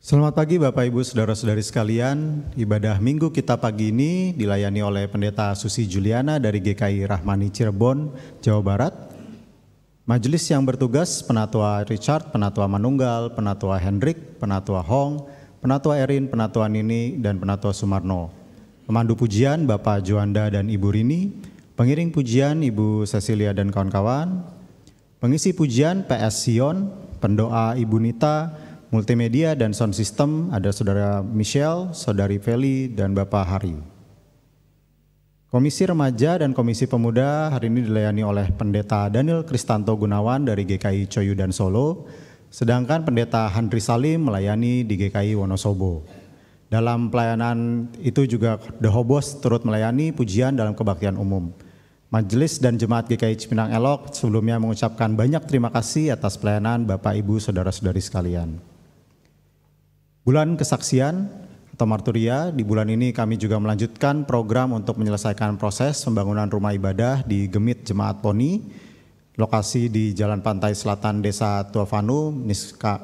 Selamat pagi Bapak Ibu Saudara-saudari sekalian. Ibadah Minggu kita pagi ini dilayani oleh Pendeta Susi Juliana dari GKI Rahmani Cirebon, Jawa Barat. Majelis yang bertugas Penatua Richard, Penatua Manunggal, Penatua Hendrik, Penatua Hong, Penatua Erin, Penatua Nini, dan Penatua Sumarno. Pemandu pujian Bapak Juanda dan Ibu Rini, pengiring pujian Ibu Cecilia dan kawan-kawan, pengisi pujian PS Sion, pendoa Ibu Nita, multimedia dan sound system ada Saudara Michelle, Saudari Feli, dan Bapak Hari. Komisi Remaja dan Komisi Pemuda hari ini dilayani oleh Pendeta Daniel Kristanto Gunawan dari GKI Coyu dan Solo, sedangkan Pendeta Handri Salim melayani di GKI Wonosobo. Dalam pelayanan itu juga The Hobos turut melayani pujian dalam kebaktian umum. Majelis dan Jemaat GKI Cipinang Elok sebelumnya mengucapkan banyak terima kasih atas pelayanan Bapak Ibu Saudara-saudari sekalian. Bulan kesaksian atau marturia, di bulan ini kami juga melanjutkan program untuk menyelesaikan proses pembangunan rumah ibadah di Gemit Jemaat Poni, lokasi di Jalan Pantai Selatan Desa Tuavanu,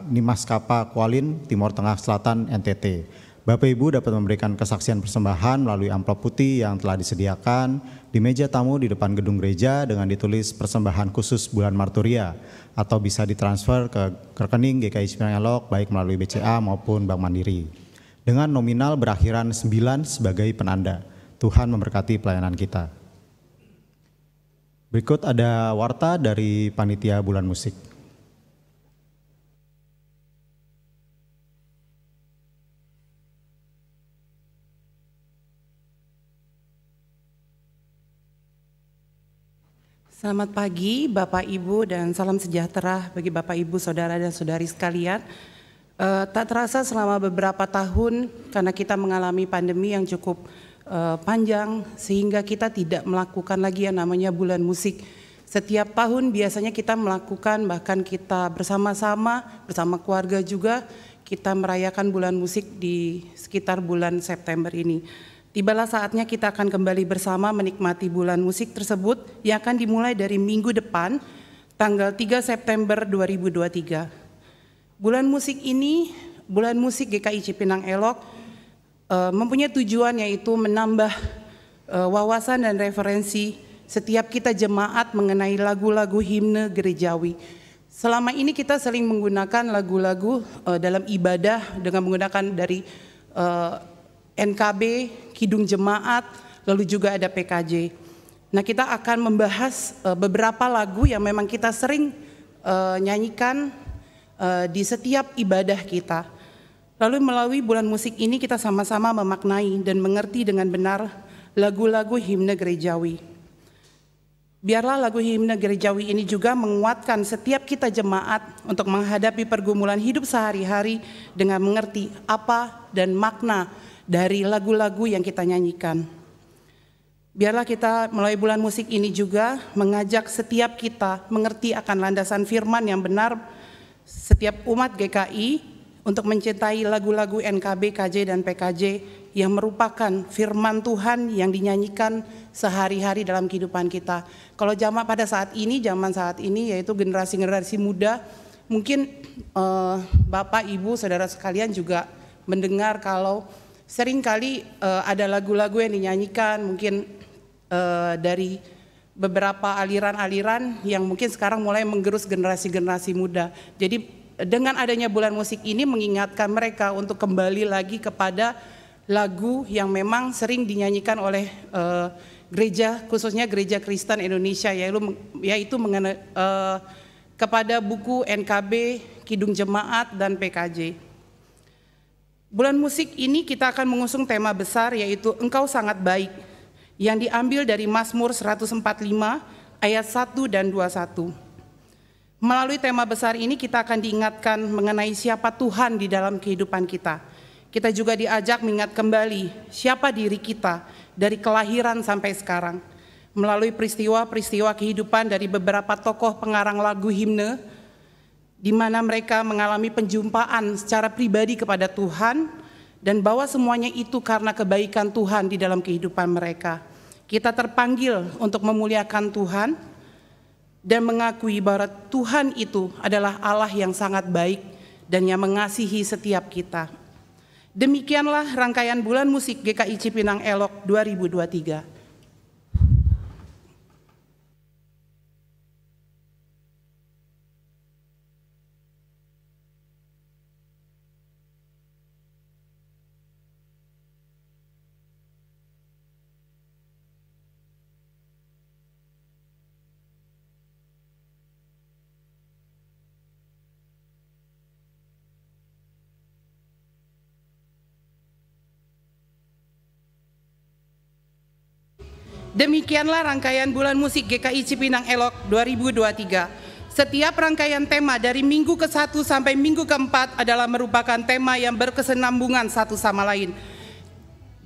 Nimaskapa, Kualin, Timur Tengah Selatan, NTT. Bapak Ibu dapat memberikan kesaksian persembahan melalui amplop putih yang telah disediakan di meja tamu di depan gedung gereja dengan ditulis persembahan khusus bulan marturia, atau bisa ditransfer ke rekening GKI Cipinang Elok baik melalui BCA maupun Bank Mandiri dengan nominal berakhiran 9 sebagai penanda. Tuhan memberkati pelayanan kita. Berikut ada warta dari panitia bulan musik. Selamat pagi Bapak Ibu dan salam sejahtera bagi Bapak Ibu Saudara dan Saudari sekalian. Tak terasa selama beberapa tahun karena kita mengalami pandemi yang cukup panjang sehingga kita tidak melakukan lagi yang namanya bulan musik. Setiap tahun biasanya kita melakukan, bahkan kita bersama-sama bersama keluarga juga kita merayakan bulan musik di sekitar bulan September ini. Tibalah saatnya kita akan kembali bersama menikmati bulan musik tersebut yang akan dimulai dari minggu depan, tanggal 3 September 2023. Bulan musik ini, bulan musik GKI Cipinang Elok, mempunyai tujuan yaitu menambah wawasan dan referensi setiap kita jemaat mengenai lagu-lagu himne gerejawi. Selama ini kita sering menggunakan lagu-lagu dalam ibadah dengan menggunakan dari NKB, Kidung Jemaat, lalu juga ada PKJ. Nah, kita akan membahas beberapa lagu yang memang kita sering nyanyikan di setiap ibadah kita. Lalu melalui bulan musik ini kita sama-sama memaknai dan mengerti dengan benar lagu-lagu himne gerejawi. Biarlah lagu himne gerejawi ini juga menguatkan setiap kita jemaat untuk menghadapi pergumulan hidup sehari-hari dengan mengerti apa dan makna dari lagu-lagu yang kita nyanyikan. Biarlah kita melalui bulan musik ini juga mengajak setiap kita mengerti akan landasan firman yang benar setiap umat GKI untuk mencintai lagu-lagu NKB, KJ, dan PKJ yang merupakan firman Tuhan yang dinyanyikan sehari-hari dalam kehidupan kita. Kalau zaman saat ini yaitu generasi-generasi muda, mungkin Bapak, Ibu, Saudara sekalian juga mendengar kalau seringkali ada lagu-lagu yang dinyanyikan mungkin dari beberapa aliran-aliran yang mungkin sekarang mulai menggerus generasi-generasi muda. Jadi dengan adanya bulan musik ini mengingatkan mereka untuk kembali lagi kepada lagu yang memang sering dinyanyikan oleh gereja, khususnya gereja Kristen Indonesia, yaitu kepada buku NKB, Kidung Jemaat, dan PKJ. Bulan musik ini kita akan mengusung tema besar yaitu Engkau Sangat Baik yang diambil dari Mazmur 145 ayat 1 dan 21. Melalui tema besar ini kita akan diingatkan mengenai siapa Tuhan di dalam kehidupan kita. Kita juga diajak mengingat kembali siapa diri kita dari kelahiran sampai sekarang. Melalui peristiwa-peristiwa kehidupan dari beberapa tokoh pengarang lagu himne di mana mereka mengalami penjumpaan secara pribadi kepada Tuhan dan bahwa semuanya itu karena kebaikan Tuhan di dalam kehidupan mereka. Kita terpanggil untuk memuliakan Tuhan dan mengakui bahwa Tuhan itu adalah Allah yang sangat baik dan yang mengasihi setiap kita. Demikianlah rangkaian Bulan Musik GKI Cipinang Elok 2023. Demikianlah rangkaian Bulan Musik GKI Cipinang Elok 2023. Setiap rangkaian tema dari minggu ke-1 sampai minggu ke-4 adalah merupakan tema yang berkesinambungan satu sama lain.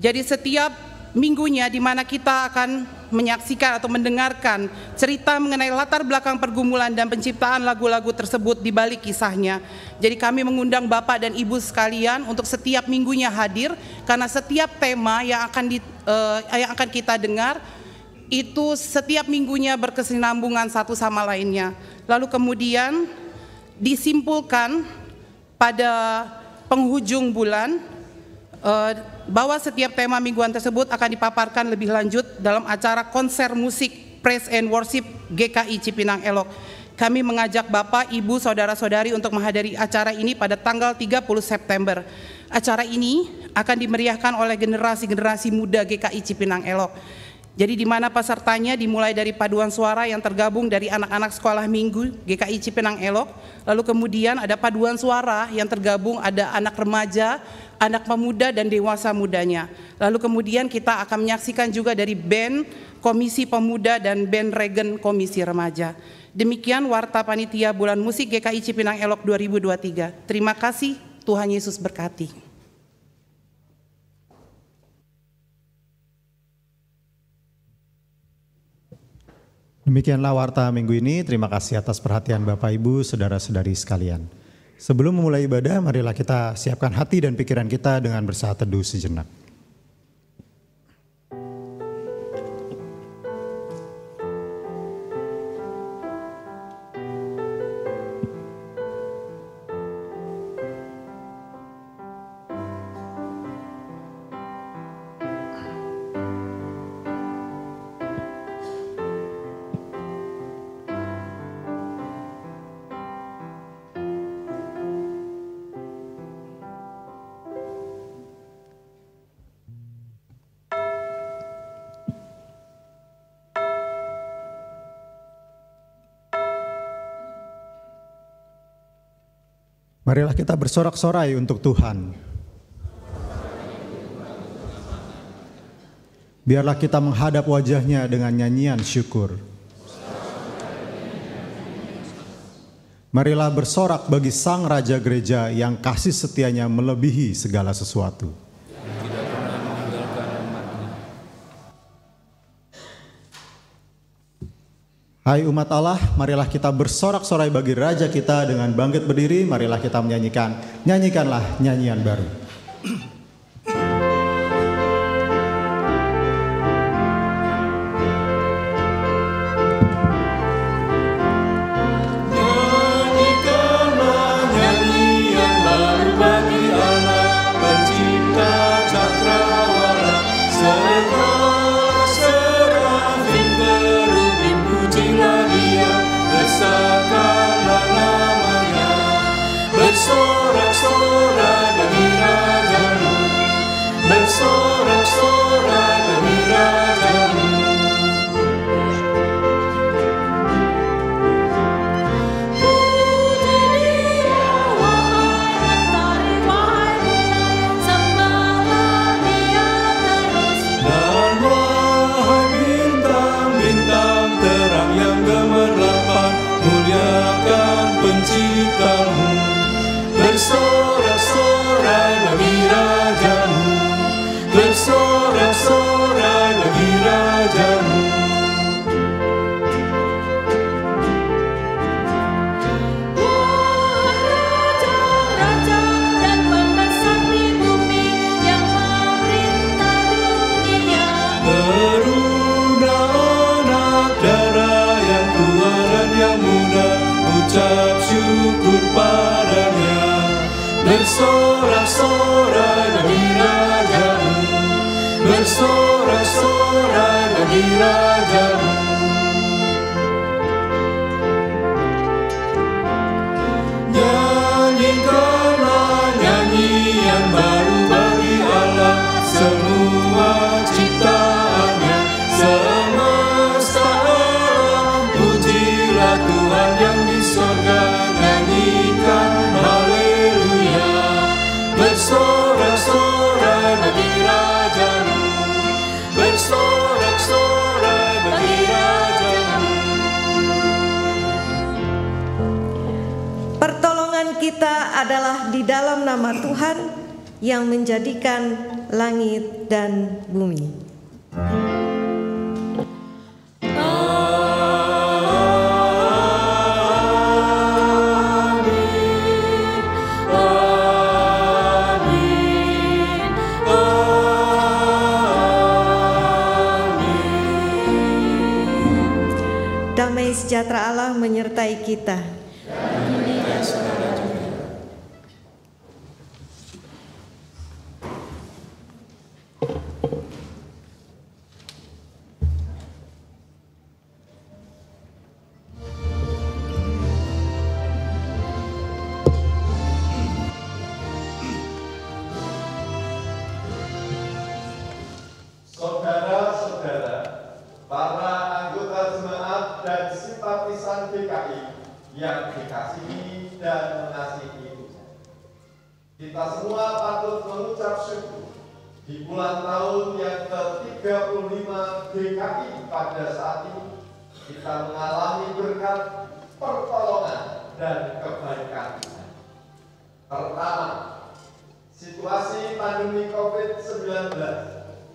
Jadi setiap minggunya di mana kita akan menyaksikan atau mendengarkan cerita mengenai latar belakang pergumulan dan penciptaan lagu-lagu tersebut di balik kisahnya. Jadi kami mengundang Bapak dan Ibu sekalian untuk setiap minggunya hadir, karena setiap tema yang akan kita dengar itu setiap minggunya berkesinambungan satu sama lainnya. Lalu kemudian disimpulkan pada penghujung bulan bahwa setiap tema mingguan tersebut akan dipaparkan lebih lanjut dalam acara konser musik Praise and Worship GKI Cipinang Elok. Kami mengajak Bapak, Ibu, Saudara-saudari untuk menghadiri acara ini pada tanggal 30 September. Acara ini akan dimeriahkan oleh generasi-generasi muda GKI Cipinang Elok. Jadi di mana pesertanya dimulai dari paduan suara yang tergabung dari anak-anak sekolah minggu GKI Cipinang Elok, lalu kemudian ada paduan suara yang tergabung ada anak remaja, anak pemuda dan dewasa mudanya. Lalu kemudian kita akan menyaksikan juga dari band Komisi Pemuda dan band Regen Komisi Remaja. Demikian Warta Panitia Bulan Musik GKI Cipinang Elok 2023. Terima kasih, Tuhan Yesus berkati. Demikianlah warta minggu ini. Terima kasih atas perhatian Bapak, Ibu, Saudara-saudari sekalian. Sebelum memulai ibadah, marilah kita siapkan hati dan pikiran kita dengan bersaat teduh sejenak. Marilah kita bersorak-sorai untuk Tuhan. Biarlah kita menghadap wajah-Nya dengan nyanyian syukur. Marilah bersorak bagi Sang Raja Gereja yang kasih setianya melebihi segala sesuatu. Hai umat Allah, marilah kita bersorak-sorai bagi Raja kita dengan bangkit berdiri. Marilah kita nyanyikanlah nyanyian baru. Bersorak-sorai bagi bersorak-sorai bagi Raja-Mu, bersorak-sorai bagi Raja-Mu. Nyanyikanlah nyanyian baru bagi Allah, semua ciptaannya semesta alam. Pujilah Tuhan yang di sorga, nyanyikan haleluya. Bersorak-sorai bagi Raja-Mu, bersorak-sorai bagi Raja-Mu. Pertolongan kita adalah di dalam nama Tuhan yang menjadikan langit dan bumi. Damai sejahtera Allah menyertai kita. Saudara-saudara, para anggota jemaat dan simpatisan GKI yang dikasihi dan mengasihi Tuhan. Kita semua patut mengucap syukur di bulan tahun yang ke-35 GKI pada saat ini kita mengalami berkat pertolongan dan kebaikan Tuhan. Pertama, situasi pandemi COVID-19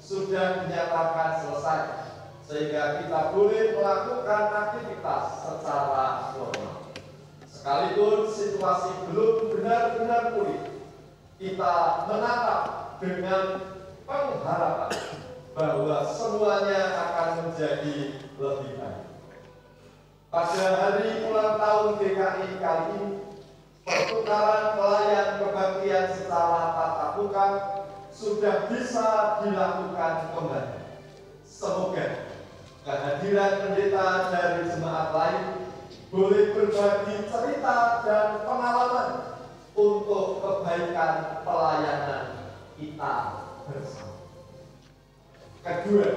sudah dinyatakan selesai, sehingga kita boleh melakukan aktivitas secara normal. Sekalipun situasi belum benar-benar pulih, kita menatap dengan pengharapan bahwa semuanya akan menjadi lebih baik. Pada hari ulang tahun GKI kali ini, pertukaran pelayan kebaktian secara tatap muka sudah bisa dilakukan kembali. Semoga kehadiran pendeta dari jemaat lain boleh berbagi cerita dan pengalaman untuk kebaikan pelayanan kita bersama. Kedua,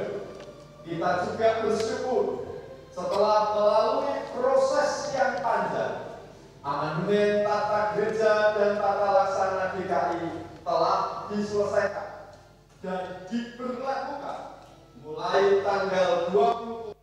kita juga bersyukur setelah melalui proses yang panjang, amandemen tata gereja dan tata laksana GKI telah diselesaikan dan diberlakukan mulai tanggal 20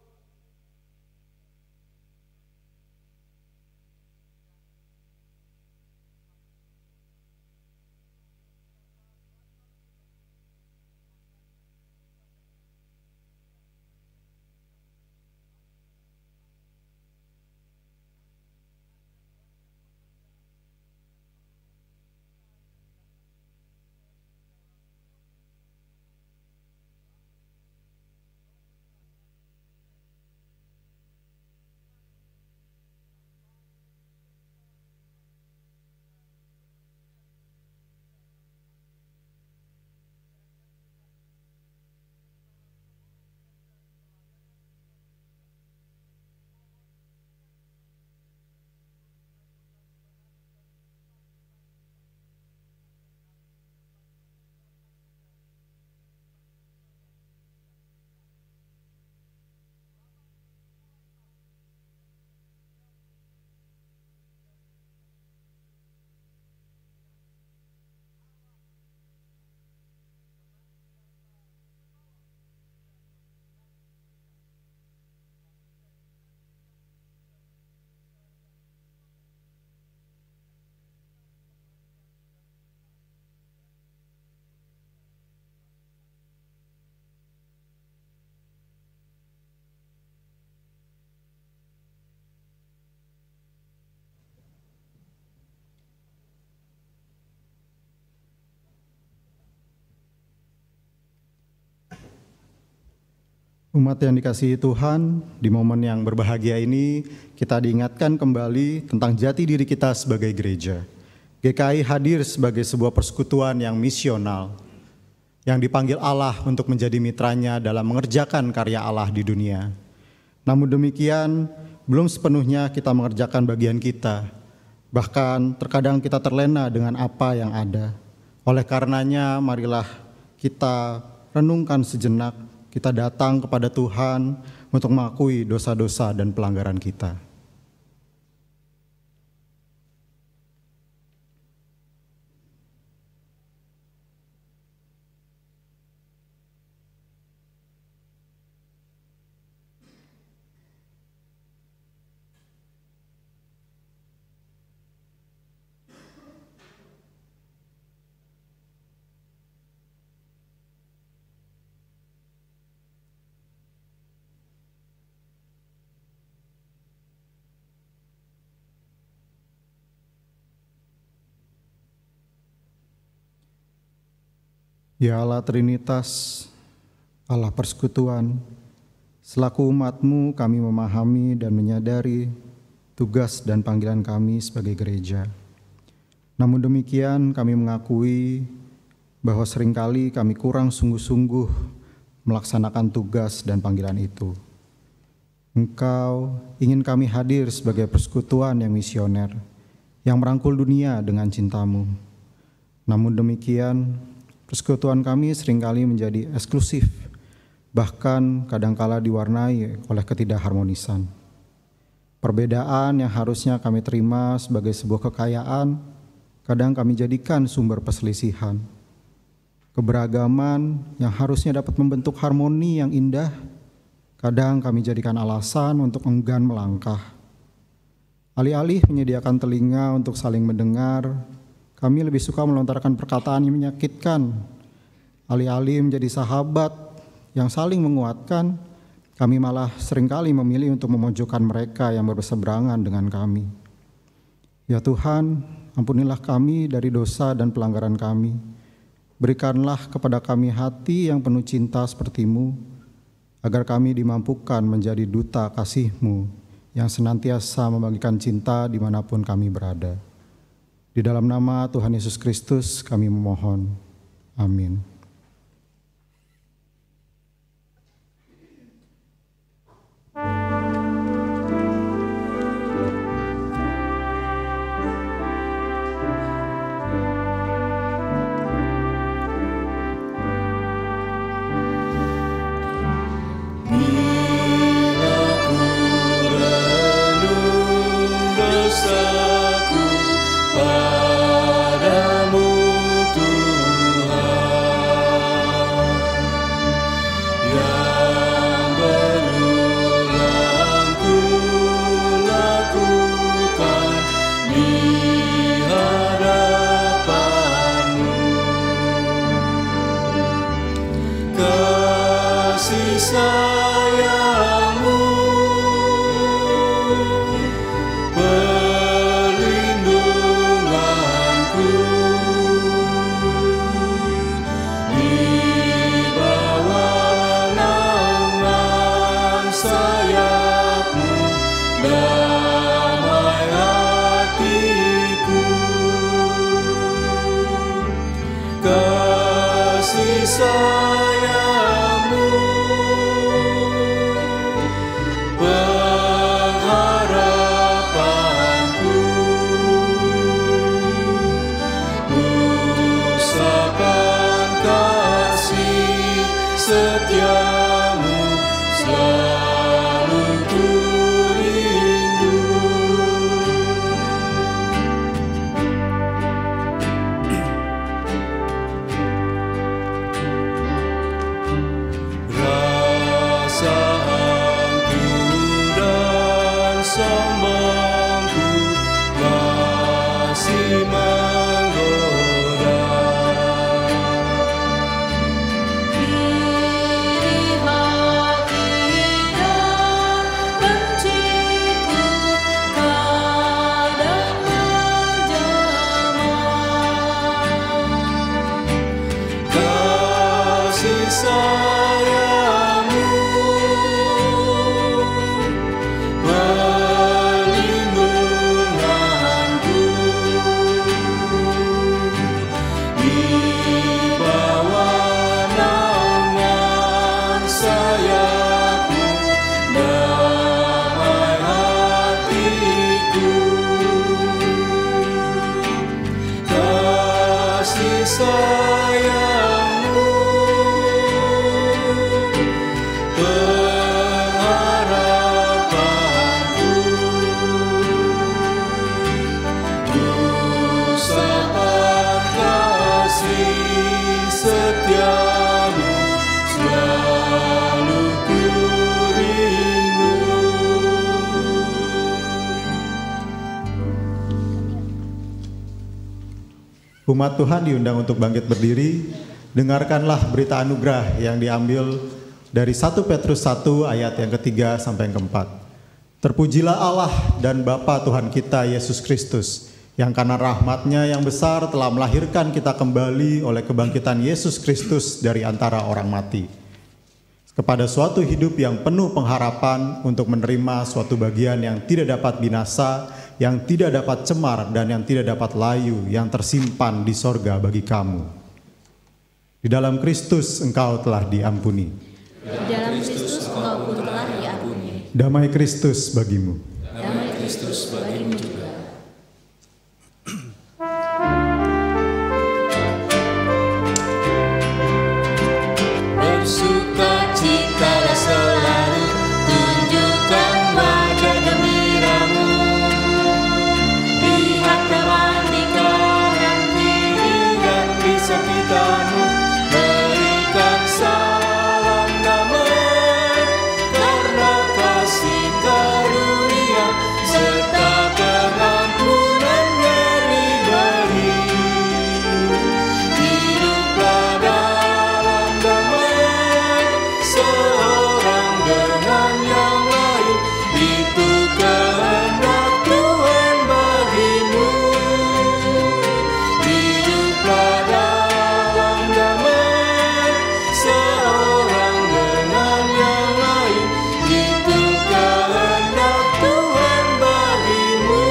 Umat yang dikasihi Tuhan, di momen yang berbahagia ini kita diingatkan kembali tentang jati diri kita sebagai gereja. GKI hadir sebagai sebuah persekutuan yang misional, yang dipanggil Allah untuk menjadi mitranya dalam mengerjakan karya Allah di dunia. Namun demikian, belum sepenuhnya kita mengerjakan bagian kita. Bahkan terkadang kita terlena dengan apa yang ada. Oleh karenanya, marilah kita renungkan sejenak, kita datang kepada Tuhan untuk mengakui dosa-dosa dan pelanggaran kita. Ya Allah Trinitas, Allah persekutuan, selaku umat-Mu kami memahami dan menyadari tugas dan panggilan kami sebagai gereja. Namun demikian kami mengakui bahwa seringkali kami kurang sungguh-sungguh melaksanakan tugas dan panggilan itu. Engkau ingin kami hadir sebagai persekutuan yang misioner, yang merangkul dunia dengan cinta-Mu. Namun demikian, persekutuan kami seringkali menjadi eksklusif, bahkan kadangkala diwarnai oleh ketidakharmonisan. Perbedaan yang harusnya kami terima sebagai sebuah kekayaan, kadang kami jadikan sumber perselisihan. Keberagaman yang harusnya dapat membentuk harmoni yang indah, kadang kami jadikan alasan untuk enggan melangkah. Alih-alih menyediakan telinga untuk saling mendengar, kami lebih suka melontarkan perkataan yang menyakitkan. Alih-alih menjadi sahabat yang saling menguatkan, kami malah seringkali memilih untuk memojokkan mereka yang berseberangan dengan kami. Ya Tuhan, ampunilah kami dari dosa dan pelanggaran kami. Berikanlah kepada kami hati yang penuh cinta seperti-Mu, agar kami dimampukan menjadi duta kasih-Mu yang senantiasa membagikan cinta dimanapun kami berada. Di dalam nama Tuhan Yesus Kristus kami memohon. Amin. Setiamu selalu ku rindu. Umat Tuhan diundang untuk bangkit berdiri. Dengarkanlah berita anugerah yang diambil dari 1 Petrus 1 ayat yang ketiga sampai yang keempat. Terpujilah Allah dan Bapa Tuhan kita Yesus Kristus, yang karena rahmat-Nya yang besar telah melahirkan kita kembali oleh kebangkitan Yesus Kristus dari antara orang mati, kepada suatu hidup yang penuh pengharapan untuk menerima suatu bagian yang tidak dapat binasa, yang tidak dapat cemar, dan yang tidak dapat layu, yang tersimpan di sorga bagi kamu. Di dalam Kristus engkau telah diampuni. Di dalam Kristus engkau pun telah diampuni. Damai Kristus bagimu. Damai Kristus bagimu juga. Bersukacitalah selalu, tunjukkan wajah gembiramu. Lihat teman di kanan kiri yang di sekitarmu, berikan salam damai karena kasih karunia serta pengampunan dari beri. Hiduplah dalam damai seorang dengan yang lain, itu kehendak Tuhan bagimu. Hiduplah dalam damai seorang dengan yang lain, itu kehendak Tuhan bagimu.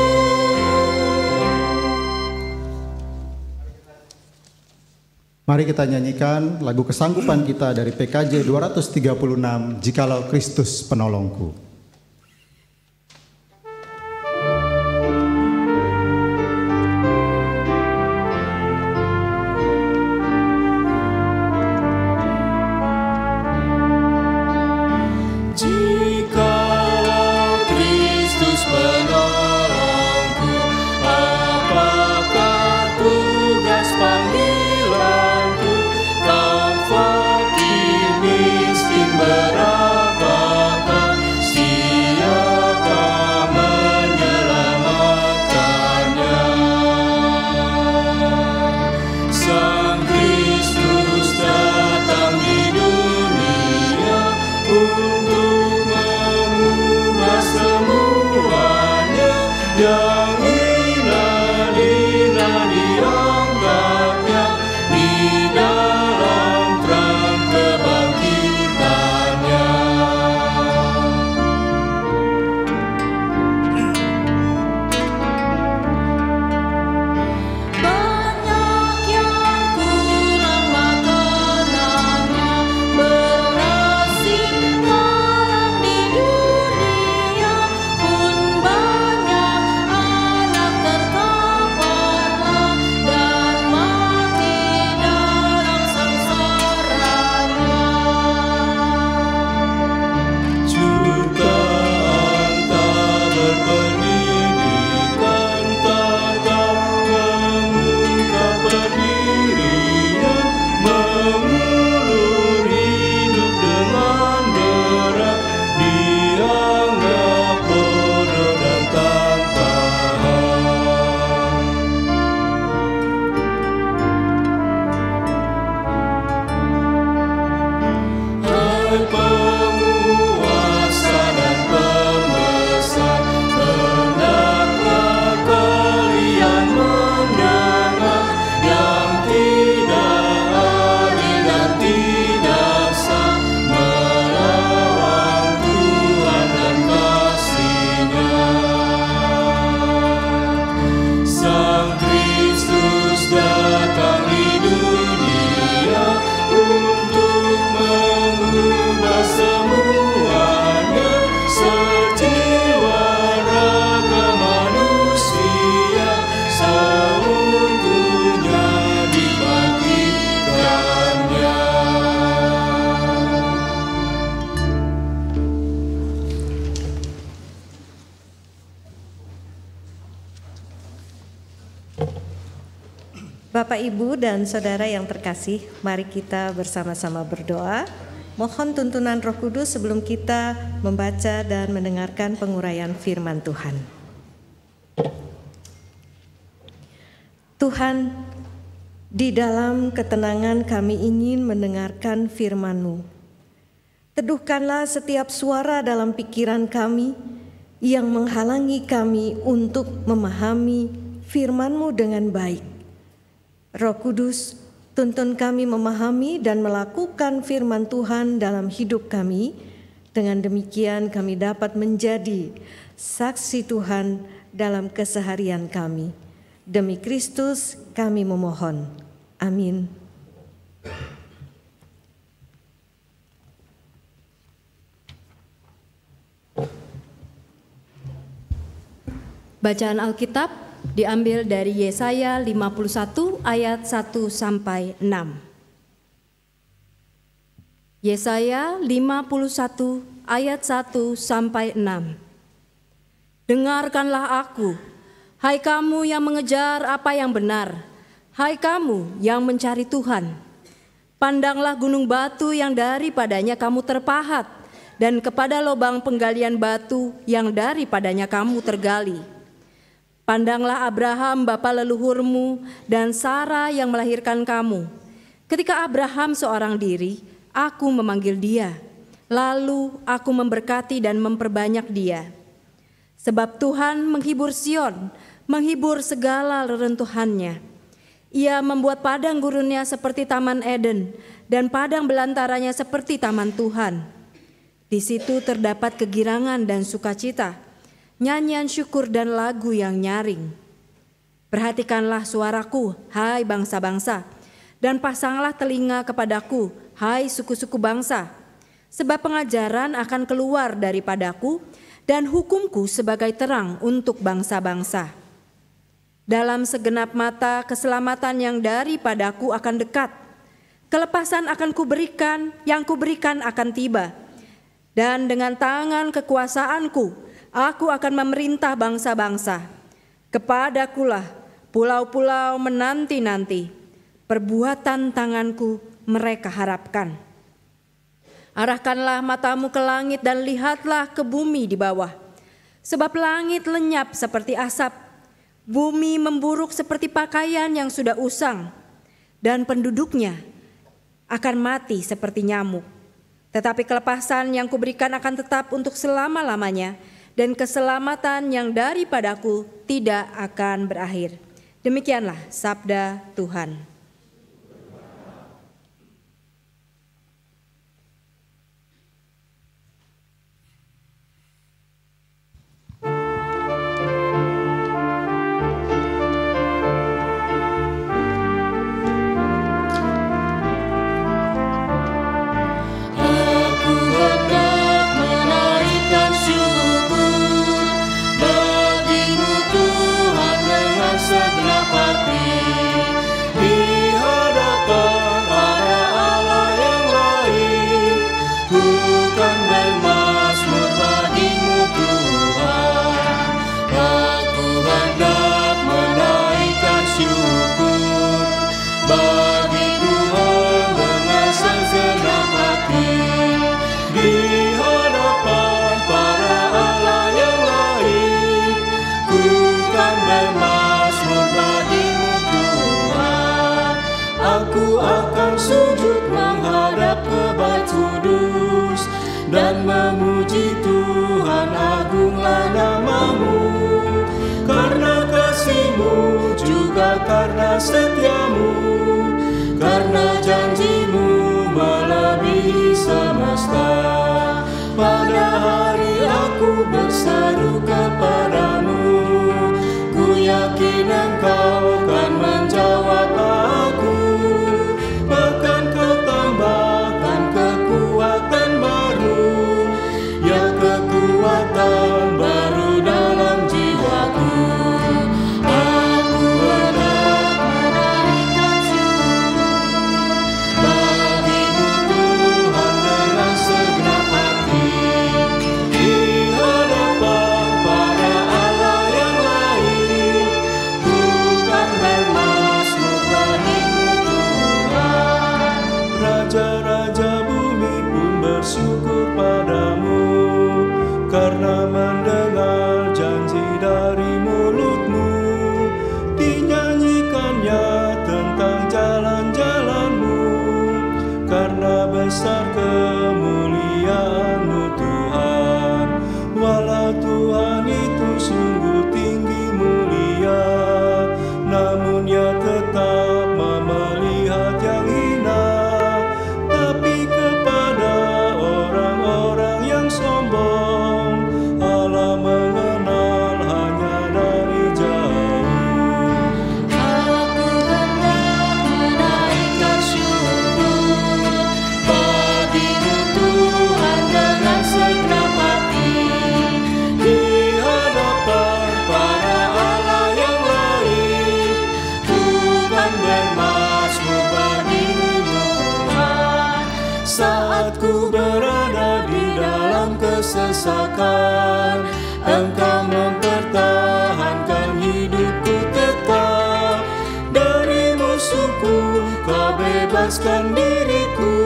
Mari kita nyanyikan lagu kesanggupan kita dari PKJ 236, Jikalau Kristus Penolongku. Jikalau Kristus penolongku, apakah tugas panggilanku? Kau fakir miskin berapakah, siapa menyelamatkannya? Sang Kristus datang di dunia untuk mengubah semuanya, yang hina-hina diangkatnya di dalam terang kebangkitannya. Banyak yang kurang makanannya, bernasi malam di dunia, pun banyak anak terkaparlah dan mati dalam sangsaranya. Jutaan tak berpendidikan, tak tahu mengungkap pendirian, mengulur hidup dengan berat, dianggap bodoh dan tak paham. Hai penguasa dan pembesar, hendaklah kalian mendengar yang tidak adil dan tidak sah melawan Tuhan dan kasih-Nya. Sang Kristus datang di dunia untuk mengubah semuanya, sejiwa raga manusia seutuhnya dibangkitkannya. Bapak, Ibu, dan Saudara yang terkasih, mari kita bersama-sama berdoa. Mohon tuntunan Roh Kudus sebelum kita membaca dan mendengarkan penguraian firman Tuhan. Tuhan, Di dalam ketenangan kami ingin mendengarkan firman-Mu. Teduhkanlah setiap suara dalam pikiran kami yang menghalangi kami untuk memahami firman-Mu dengan baik. Roh Kudus, tuntun kami memahami dan melakukan firman Tuhan dalam hidup kami. Dengan demikian kami dapat menjadi saksi Tuhan dalam keseharian kami. Demi Kristus kami memohon. Amin. Bacaan Alkitab diambil dari Yesaya 51 ayat 1 sampai 6. Yesaya 51 ayat 1 sampai 6. Dengarkanlah aku, hai kamu yang mengejar apa yang benar, hai kamu yang mencari Tuhan. Pandanglah gunung batu yang daripadanya kamu terpahat, dan kepada lubang penggalian batu yang daripadanya kamu tergali. Pandanglah Abraham bapa leluhurmu dan Sarah yang melahirkan kamu. Ketika Abraham seorang diri, aku memanggil dia, lalu aku memberkati dan memperbanyak dia. Sebab Tuhan menghibur Sion, menghibur segala reruntuhannya. Ia membuat padang gurunnya seperti Taman Eden dan padang belantaranya seperti Taman Tuhan. Di situ terdapat kegirangan dan sukacita, nyanyian syukur dan lagu yang nyaring. Perhatikanlah suaraku, hai bangsa-bangsa, dan pasanglah telinga kepadaku, hai suku-suku bangsa. Sebab pengajaran akan keluar daripadaku, dan hukumku sebagai terang untuk bangsa-bangsa. Dalam segenap mata keselamatan yang daripadaku akan dekat. Kelepasan akan kuberikan, yang kuberikan akan tiba. Dan dengan tangan kekuasaanku, aku akan memerintah bangsa-bangsa. Kepadakulah pulau-pulau menanti-nanti. Perbuatan tanganku mereka harapkan. Arahkanlah matamu ke langit dan lihatlah ke bumi di bawah. Sebab langit lenyap seperti asap, bumi memburuk seperti pakaian yang sudah usang, dan penduduknya akan mati seperti nyamuk. Tetapi kelepasan yang kuberikan akan tetap untuk selama-lamanya, dan keselamatan yang daripadaku tidak akan berakhir. Demikianlah sabda Tuhan. Dan memuji Tuhan, agunglah nama-Mu, karena kasih-Mu juga karena setia-Mu, karena janji-Mu melebihi semesta. Pada hari aku berseru kepadamu, ku yakin Engkau kan menjawab aku, bahkan Kau tambahkan kekuatan baru, ya kekuatan baru dalam jiwaku. Aku hendak menaikkan syukur bagi-Mu Tuhan dengan segenap hati, di hadapan para Allah yang lain, ku kan bermazmur bagi-Mu Tuhan. Raja-raja bumi pun bersyukur padamu, karena mendengar janji dari mulut-Mu, dinyanyikannya tentang janji kesesakan. Engkau mempertahankan hidupku tetap. Dari musuhku kau bebaskan diriku.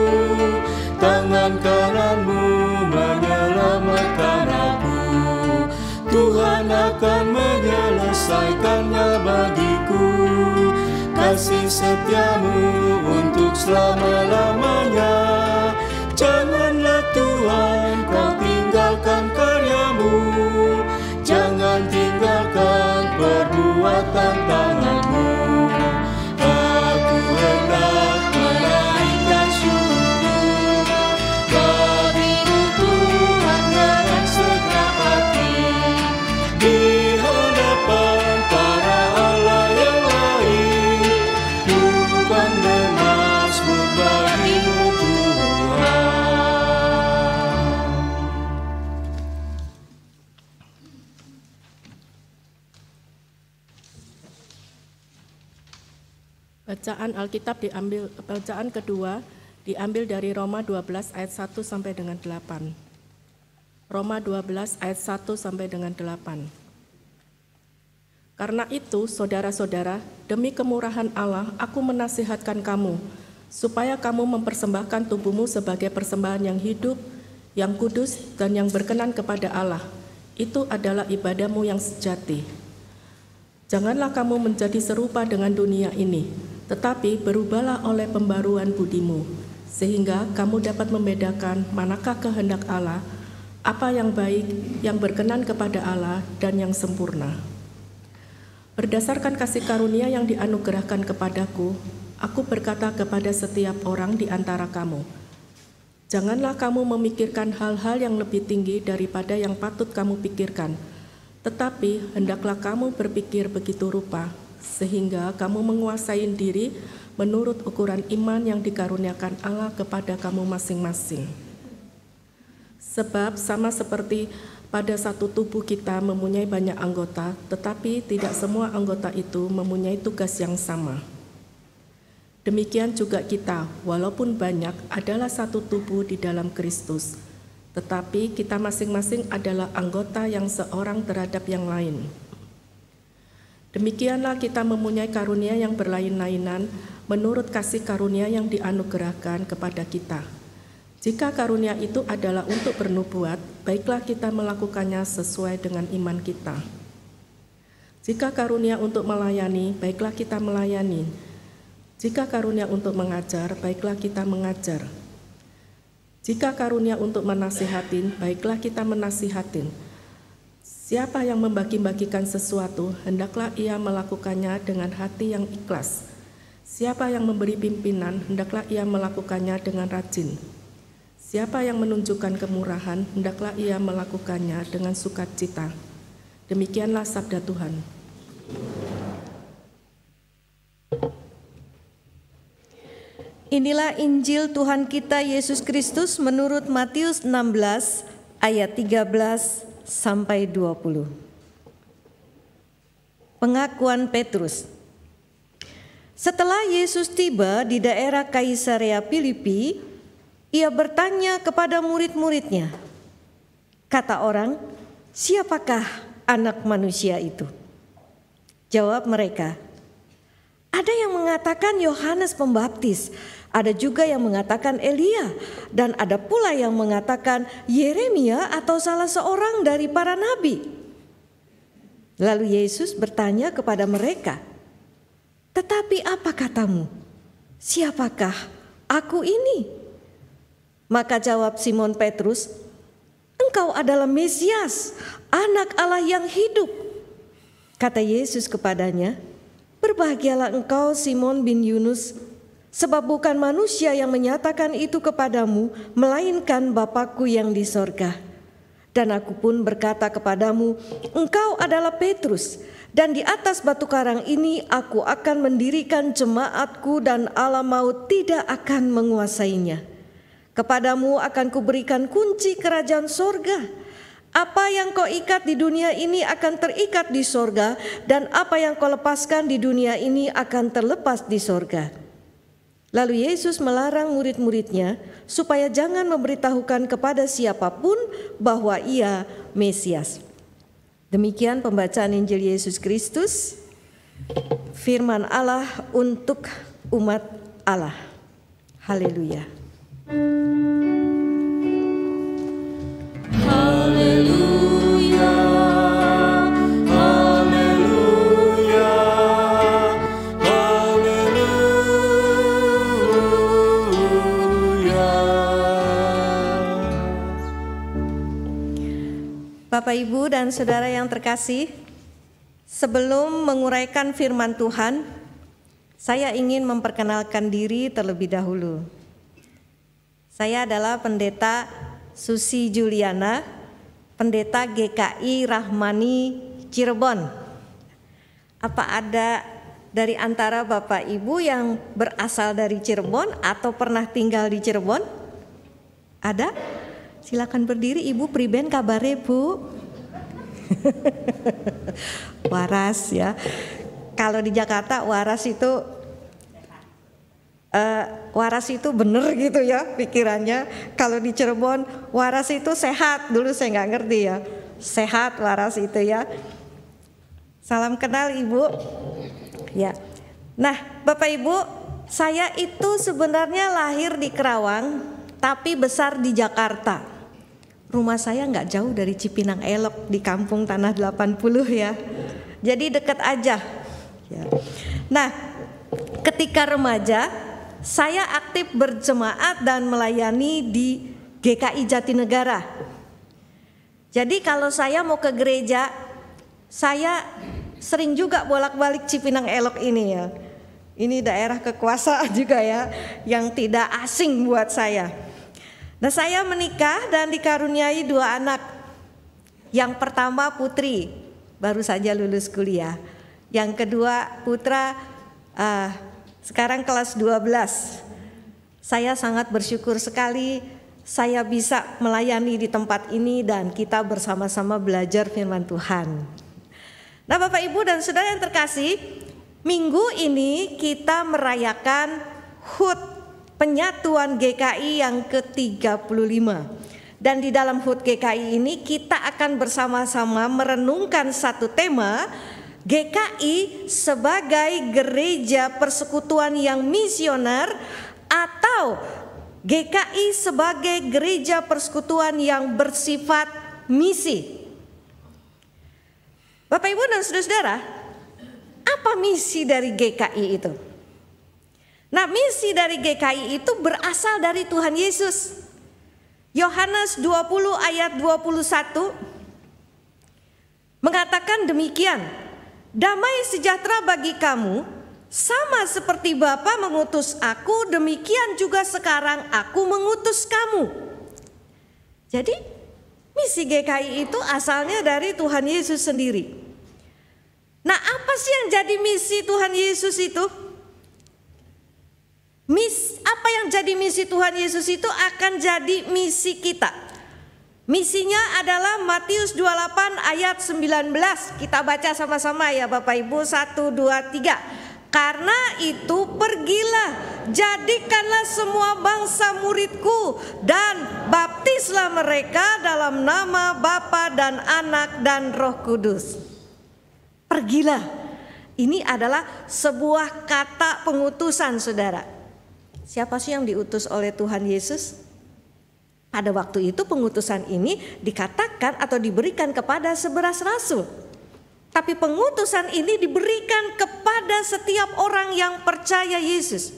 Tangan kananmu menyelamatkan aku. Tuhan akan menyelesaikannya bagiku. Kasih setiamu untuk selama-lamanya. Janganlah Tuhan kau tinggalkan karyamu. Jangan tinggalkan perbuatan tanganmu. Aku hendak menaikkan syukur bagimu Tuhan dengan segenap hati. Di hadapan para Allah yang lain, bukan bermazmur bagimu Tuhan. Bacaan Alkitab bacaan kedua diambil dari Roma 12 ayat 1 sampai dengan 8. Roma 12 ayat 1 sampai dengan 8. Karena itu, saudara-saudara, demi kemurahan Allah, aku menasihatkan kamu, supaya kamu mempersembahkan tubuhmu sebagai persembahan yang hidup, yang kudus, dan yang berkenan kepada Allah. Itu adalah ibadahmu yang sejati. Janganlah kamu menjadi serupa dengan dunia ini, tetapi berubahlah oleh pembaruan budimu, sehingga kamu dapat membedakan manakah kehendak Allah, apa yang baik, yang berkenan kepada Allah, dan yang sempurna. Berdasarkan kasih karunia yang dianugerahkan kepadaku, aku berkata kepada setiap orang di antara kamu, janganlah kamu memikirkan hal-hal yang lebih tinggi daripada yang patut kamu pikirkan, tetapi hendaklah kamu berpikir begitu rupa, sehingga kamu menguasai diri menurut ukuran iman yang dikaruniakan Allah kepada kamu masing-masing. Sebab sama seperti pada satu tubuh kita mempunyai banyak anggota, tetapi tidak semua anggota itu mempunyai tugas yang sama. Demikian juga kita, walaupun banyak, adalah satu tubuh di dalam Kristus, tetapi kita masing-masing adalah anggota yang seorang terhadap yang lain. Demikianlah kita mempunyai karunia yang berlain-lainan menurut kasih karunia yang dianugerahkan kepada kita. Jika karunia itu adalah untuk bernubuat, baiklah kita melakukannya sesuai dengan iman kita. Jika karunia untuk melayani, baiklah kita melayani. Jika karunia untuk mengajar, baiklah kita mengajar. Jika karunia untuk menasihatin, baiklah kita menasihatin. Siapa yang membagi-bagikan sesuatu, hendaklah ia melakukannya dengan hati yang ikhlas. Siapa yang memberi pimpinan, hendaklah ia melakukannya dengan rajin. Siapa yang menunjukkan kemurahan, hendaklah ia melakukannya dengan sukacita. Demikianlah sabda Tuhan. Inilah Injil Tuhan kita Yesus Kristus menurut Matius 16 ayat 13 sampai 20. Pengakuan Petrus. Setelah Yesus tiba di daerah Kaisarea Filipi, ia bertanya kepada murid-muridnya, kata orang, siapakah anak manusia itu? Jawab mereka, ada yang mengatakan Yohanes Pembaptis, ada juga yang mengatakan Elia, dan ada pula yang mengatakan Yeremia atau salah seorang dari para nabi. Lalu Yesus bertanya kepada mereka, tetapi apa katamu? Siapakah aku ini? Maka jawab Simon Petrus, engkau adalah Mesias, anak Allah yang hidup. Kata Yesus kepadanya, berbahagialah engkau Simon bin Yunus, sebab bukan manusia yang menyatakan itu kepadamu, melainkan Bapa-Ku yang di sorga. Dan aku pun berkata kepadamu, engkau adalah Petrus, dan di atas batu karang ini aku akan mendirikan jemaatku, dan alam maut tidak akan menguasainya. Kepadamu akan kuberikan kunci kerajaan sorga. Apa yang kau ikat di dunia ini akan terikat di sorga, dan apa yang kau lepaskan di dunia ini akan terlepas di sorga. Lalu Yesus melarang murid-muridnya supaya jangan memberitahukan kepada siapapun bahwa ia Mesias. Demikian pembacaan Injil Yesus Kristus, firman Allah untuk umat Allah. Haleluya. Haleluya. Haleluya. Haleluya. Bapak, Ibu, dan saudara yang terkasih, sebelum menguraikan firman Tuhan, saya ingin memperkenalkan diri terlebih dahulu. Saya adalah Pendeta Susi Juliana, Pendeta GKI Rahmani Cirebon. Apa ada dari antara Bapak Ibu yang berasal dari Cirebon atau pernah tinggal di Cirebon? Ada? Silakan berdiri. Ibu priben kabare, Bu? Waras ya. Kalau di Jakarta waras itu bener gitu ya pikirannya. Kalau di Cirebon waras itu sehat. Dulu saya nggak ngerti ya, sehat waras itu ya. Salam kenal Ibu ya. Nah Bapak Ibu, saya itu sebenarnya lahir di Kerawang tapi besar di Jakarta. Rumah saya nggak jauh dari Cipinang Elok di kampung Tanah 80 ya. Jadi dekat aja ya. Nah ketika remaja saya aktif berjemaat dan melayani di GKI Jatinegara. Jadi kalau saya mau ke gereja, saya sering juga bolak-balik Cipinang Elok ini ya. Ini daerah kekuasaan juga ya, yang tidak asing buat saya. Nah saya menikah dan dikaruniai 2 anak. Yang pertama putri, baru saja lulus kuliah. Yang kedua putra, sekarang kelas 12. Saya sangat bersyukur sekali saya bisa melayani di tempat ini dan kita bersama-sama belajar firman Tuhan. Nah Bapak Ibu dan Saudara yang terkasih, minggu ini kita merayakan HUT Penyatuan GKI yang ke-35. Dan di dalam HUT GKI ini kita akan bersama-sama merenungkan satu tema, GKI sebagai gereja persekutuan yang misioner atau GKI sebagai gereja persekutuan yang bersifat misi. Bapak Ibu dan saudara-saudara, apa misi dari GKI itu? Nah, misi dari GKI itu berasal dari Tuhan Yesus. Yohanes 20 ayat 21 mengatakan demikian, damai sejahtera bagi kamu, sama seperti Bapa mengutus aku, demikian juga sekarang aku mengutus kamu. Jadi misi GKI itu asalnya dari Tuhan Yesus sendiri. Nah apa sih yang jadi misi Tuhan Yesus itu? Apa yang jadi misi Tuhan Yesus itu akan jadi misi kita. Misinya adalah Matius 28 ayat 19. Kita baca sama-sama ya Bapak Ibu, 1, 2, 3. Karena itu pergilah, jadikanlah semua bangsa muridku dan baptislah mereka dalam nama Bapa dan Anak dan Roh Kudus. Pergilah, ini adalah sebuah kata pengutusan saudara. Siapa sih yang diutus oleh Tuhan Yesus? Pada waktu itu pengutusan ini dikatakan atau diberikan kepada 11 rasul. Tapi pengutusan ini diberikan kepada setiap orang yang percaya Yesus.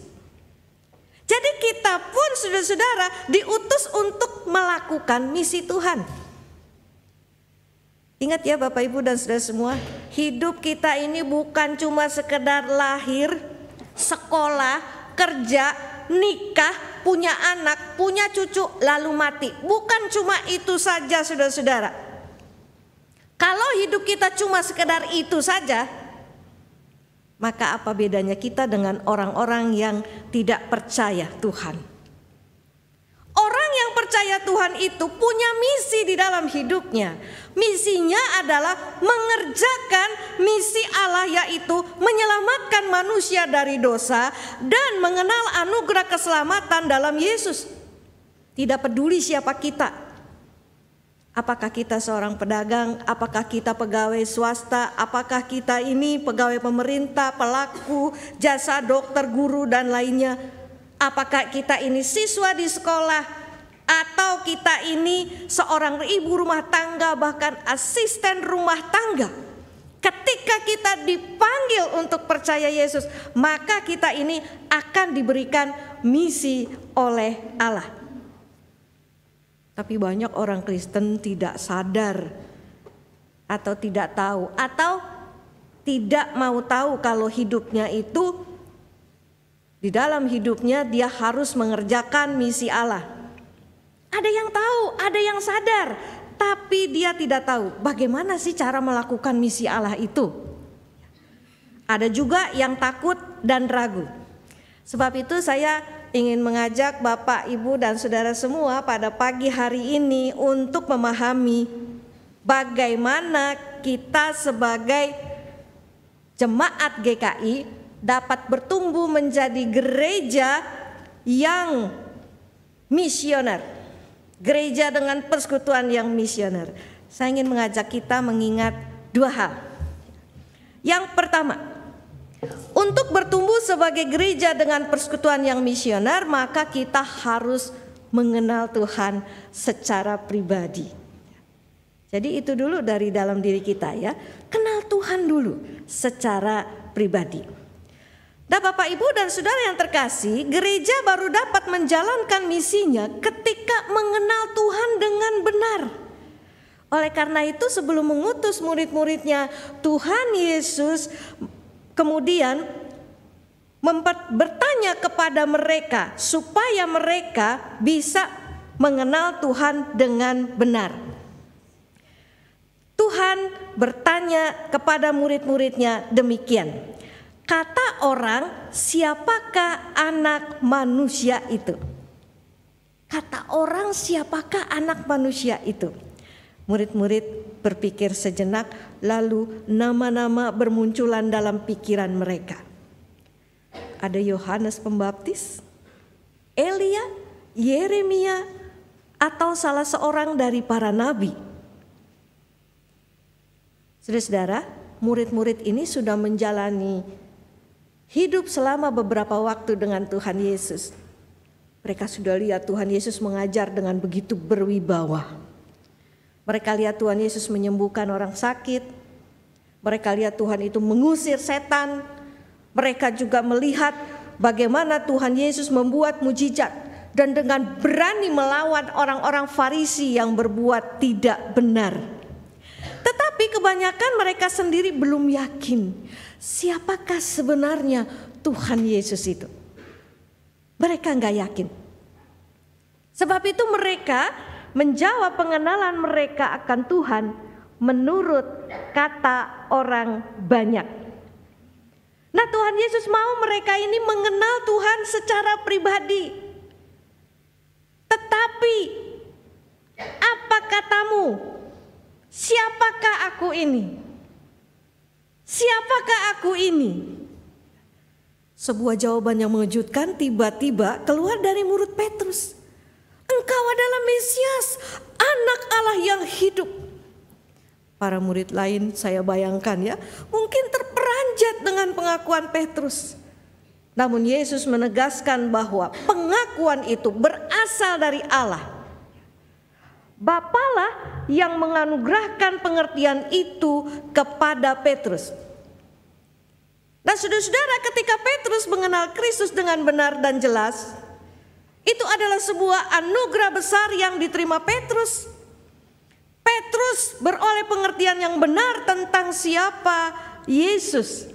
Jadi kita pun saudara-saudara diutus untuk melakukan misi Tuhan. Ingat ya Bapak Ibu dan saudara semua, hidup kita ini bukan cuma sekedar lahir, sekolah, kerja, nikah, punya anak, punya cucu, lalu mati. Bukan cuma itu saja saudara-saudara. Kalau hidup kita cuma sekedar itu saja, maka apa bedanya kita dengan orang-orang yang tidak percaya Tuhan? Orang yang percaya Tuhan itu punya misi di dalam hidupnya. Misinya adalah mengerjakan misi Allah, yaitu menyelamatkan manusia dari dosa dan mengenal anugerah keselamatan dalam Yesus. Tidak peduli siapa kita. Apakah kita seorang pedagang, apakah kita pegawai swasta, apakah kita ini pegawai pemerintah, pelaku jasa, dokter, guru, dan lainnya. Apakah kita ini siswa di sekolah, atau kita ini seorang ibu rumah tangga, bahkan asisten rumah tangga. Ketika kita dipanggil untuk percaya Yesus, maka kita ini akan diberikan misi oleh Allah. Tapi banyak orang Kristen tidak sadar atau tidak tahu, atau tidak mau tahu kalau hidupnya itu, di dalam hidupnya dia harus mengerjakan misi Allah. Ada yang tahu, ada yang sadar, tapi dia tidak tahu bagaimana sih cara melakukan misi Allah itu. Ada juga yang takut dan ragu. Sebab itu saya ingin mengajak Bapak, Ibu, dan saudara semua pada pagi hari ini untuk memahami bagaimana kita sebagai jemaat GKI dapat bertumbuh menjadi gereja yang misioner. Gereja dengan persekutuan yang misioner. Saya ingin mengajak kita mengingat dua hal. Yang pertama, untuk bertumbuh sebagai gereja dengan persekutuan yang misioner, maka kita harus mengenal Tuhan secara pribadi. Jadi itu dulu dari dalam diri kita ya. Kenal Tuhan dulu secara pribadi. Nah Bapak, Ibu, dan saudara yang terkasih, gereja baru dapat menjalankan misinya ketika mengenal Tuhan dengan benar. Oleh karena itu sebelum mengutus murid-muridnya, Tuhan Yesus kemudian bertanya kepada mereka supaya mereka bisa mengenal Tuhan dengan benar. Tuhan bertanya kepada murid-muridnya demikian. Kata orang, siapakah anak manusia itu? Kata orang, siapakah anak manusia itu? Murid-murid berpikir sejenak, lalu nama-nama bermunculan dalam pikiran mereka. Ada Yohanes Pembaptis, Elia, Yeremia, atau salah seorang dari para nabi. Saudara-saudara, murid-murid ini sudah menjalani hidup selama beberapa waktu dengan Tuhan Yesus. Mereka sudah lihat Tuhan Yesus mengajar dengan begitu berwibawa. Mereka lihat Tuhan Yesus menyembuhkan orang sakit. Mereka lihat Tuhan itu mengusir setan. Mereka juga melihat bagaimana Tuhan Yesus membuat mujizat dan dengan berani melawan orang-orang Farisi yang berbuat tidak benar. Tetapi kebanyakan mereka sendiri belum yakin siapakah sebenarnya Tuhan Yesus itu. Mereka enggak yakin. Sebab itu mereka menjawab pengenalan mereka akan Tuhan menurut kata orang banyak. Nah, Tuhan Yesus mau mereka ini mengenal Tuhan secara pribadi. Tetapi apa katamu? Siapakah aku ini? Siapakah aku ini? Sebuah jawaban yang mengejutkan tiba-tiba keluar dari mulut Petrus. Engkau adalah Mesias, anak Allah yang hidup. Para murid lain saya bayangkan ya, mungkin terperanjat dengan pengakuan Petrus. Namun Yesus menegaskan bahwa pengakuan itu berasal dari Allah. Bapalah yang menganugerahkan pengertian itu kepada Petrus. Nah saudara-saudara, ketika Petrus mengenal Kristus dengan benar dan jelas, itu adalah sebuah anugerah besar yang diterima Petrus. Petrus beroleh pengertian yang benar tentang siapa Yesus.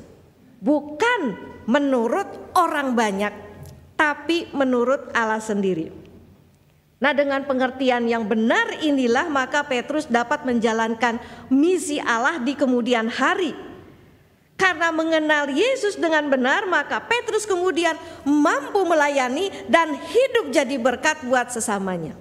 Bukan menurut orang banyak, tapi menurut Allah sendiri. Nah, dengan pengertian yang benar inilah maka Petrus dapat menjalankan misi Allah di kemudian hari. Karena mengenal Yesus dengan benar, maka Petrus kemudian mampu melayani dan hidup jadi berkat buat sesamanya.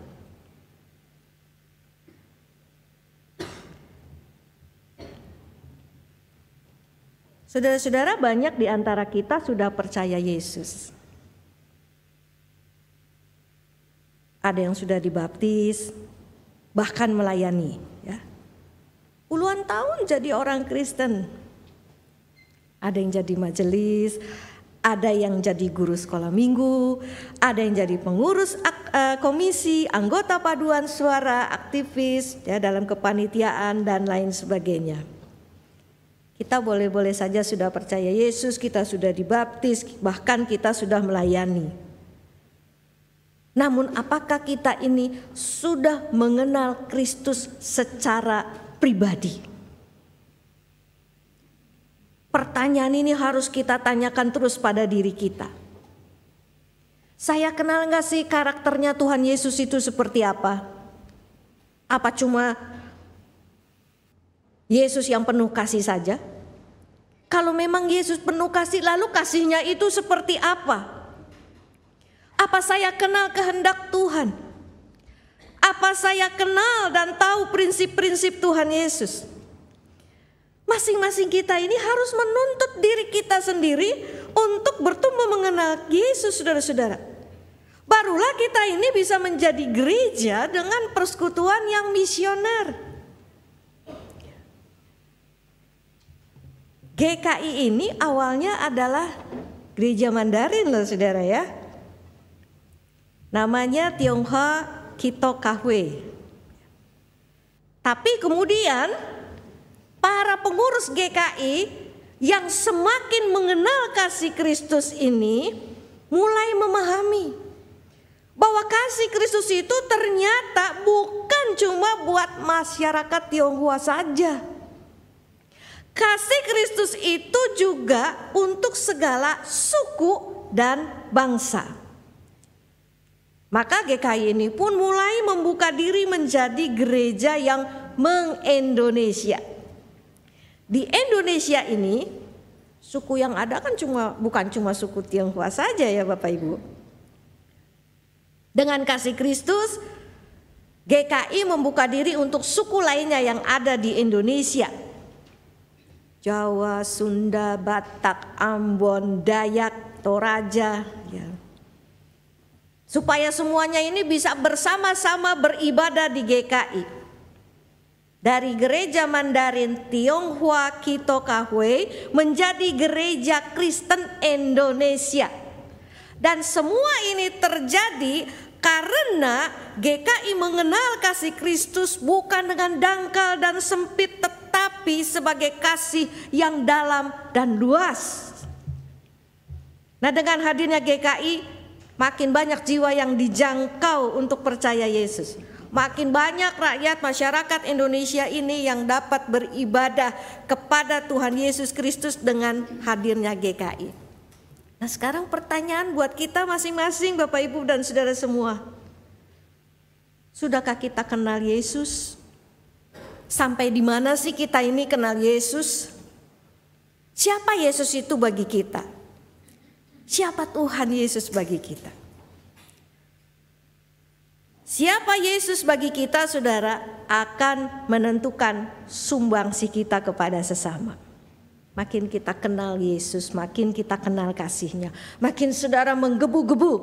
Saudara-saudara, banyak di antara kita sudah percaya Yesus. Ada yang sudah dibaptis, bahkan melayani, ya. Puluhan tahun jadi orang Kristen. Ada yang jadi majelis, ada yang jadi guru sekolah minggu, ada yang jadi pengurus komisi, anggota paduan suara, aktivis ya dalam kepanitiaan dan lain sebagainya. Kita boleh-boleh saja sudah percaya Yesus, kita sudah dibaptis, bahkan kita sudah melayani. Namun apakah kita ini sudah mengenal Kristus secara pribadi? Pertanyaan ini harus kita tanyakan terus pada diri kita. Saya kenal gak sih karakternya Tuhan Yesus itu seperti apa? Apa cuma Yesus yang penuh kasih saja? Kalau memang Yesus penuh kasih, lalu kasihnya itu seperti apa? Apa saya kenal kehendak Tuhan? Apa saya kenal dan tahu prinsip-prinsip Tuhan Yesus? Masing-masing kita ini harus menuntut diri kita sendiri untuk bertumbuh mengenal Yesus, saudara-saudara. Barulah kita ini bisa menjadi gereja dengan persekutuan yang misioner. GKI ini awalnya adalah gereja Mandarin loh saudara ya. Namanya Tionghoa Kito Kahwe. Tapi kemudian para pengurus GKI yang semakin mengenal kasih Kristus ini mulai memahami bahwa kasih Kristus itu ternyata bukan cuma buat masyarakat Tionghoa saja. Kasih Kristus itu juga untuk segala suku dan bangsa. Maka GKI ini pun mulai membuka diri menjadi gereja yang mengindonesia. Di Indonesia ini suku yang ada kan bukan cuma suku Tionghoa saja ya Bapak Ibu. Dengan kasih Kristus, GKI membuka diri untuk suku lainnya yang ada di Indonesia. Jawa, Sunda, Batak, Ambon, Dayak, Toraja ya. Supaya semuanya ini bisa bersama-sama beribadah di GKI. Dari gereja Mandarin Tionghoa Kito Kahwe menjadi gereja Kristen Indonesia. Dan semua ini terjadi karena GKI mengenal kasih Kristus bukan dengan dangkal dan sempit, tetapi sebagai kasih yang dalam dan luas. Nah, dengan hadirnya GKI, makin banyak jiwa yang dijangkau untuk percaya Yesus. Makin banyak rakyat masyarakat Indonesia ini yang dapat beribadah kepada Tuhan Yesus Kristus dengan hadirnya GKI. Nah, sekarang pertanyaan buat kita masing-masing Bapak Ibu dan saudara semua. Sudahkah kita kenal Yesus? Sampai di mana sih kita ini kenal Yesus? Siapa Yesus itu bagi kita? Siapa Tuhan Yesus bagi kita? Siapa Yesus bagi kita, saudara, akan menentukan sumbangsi kita kepada sesama. Makin kita kenal Yesus, makin kita kenal kasih-Nya, makin saudara menggebu-gebu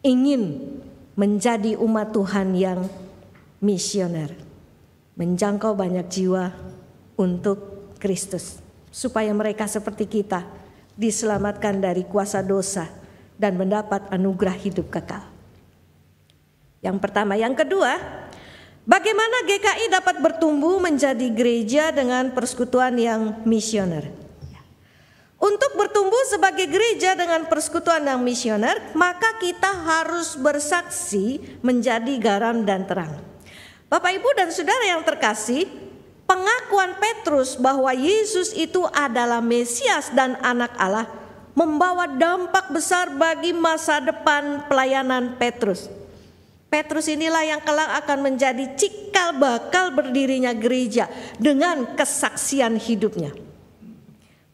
ingin menjadi umat Tuhan yang misioner, menjangkau banyak jiwa untuk Kristus, supaya mereka seperti kita diselamatkan dari kuasa dosa dan mendapat anugerah hidup kekal. Yang pertama, yang kedua, bagaimana GKI dapat bertumbuh menjadi gereja dengan persekutuan yang misioner? Untuk bertumbuh sebagai gereja dengan persekutuan yang misioner, maka kita harus bersaksi menjadi garam dan terang. Bapak Ibu dan saudara yang terkasih, pengakuan Petrus bahwa Yesus itu adalah Mesias dan anak Allah membawa dampak besar bagi masa depan pelayanan Petrus. Petrus inilah yang kelak akan menjadi cikal bakal berdirinya gereja dengan kesaksian hidupnya.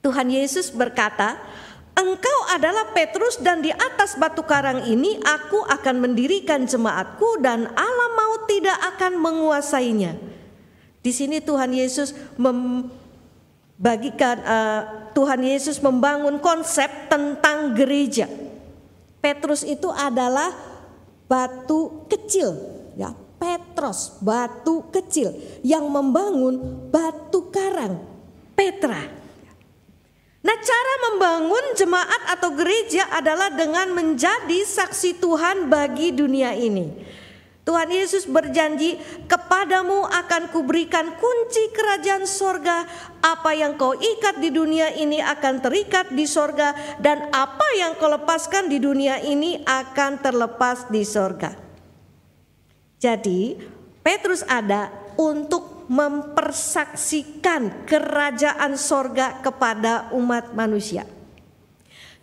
Tuhan Yesus berkata, "Engkau adalah Petrus dan di atas batu karang ini aku akan mendirikan jemaatku dan alam maut tidak akan menguasainya." Di sini Tuhan Yesus Tuhan Yesus membangun konsep tentang gereja. Petrus itu adalah batu kecil, ya. Petros, batu kecil yang membangun batu karang, Petra. Nah, cara membangun jemaat atau gereja adalah dengan menjadi saksi Tuhan bagi dunia ini. Tuhan Yesus berjanji, kepadamu akan kuberikan kunci kerajaan sorga. Apa yang kau ikat di dunia ini akan terikat di sorga, dan apa yang kau lepaskan di dunia ini akan terlepas di sorga. Jadi Petrus ada untuk mempersaksikan kerajaan sorga kepada umat manusia.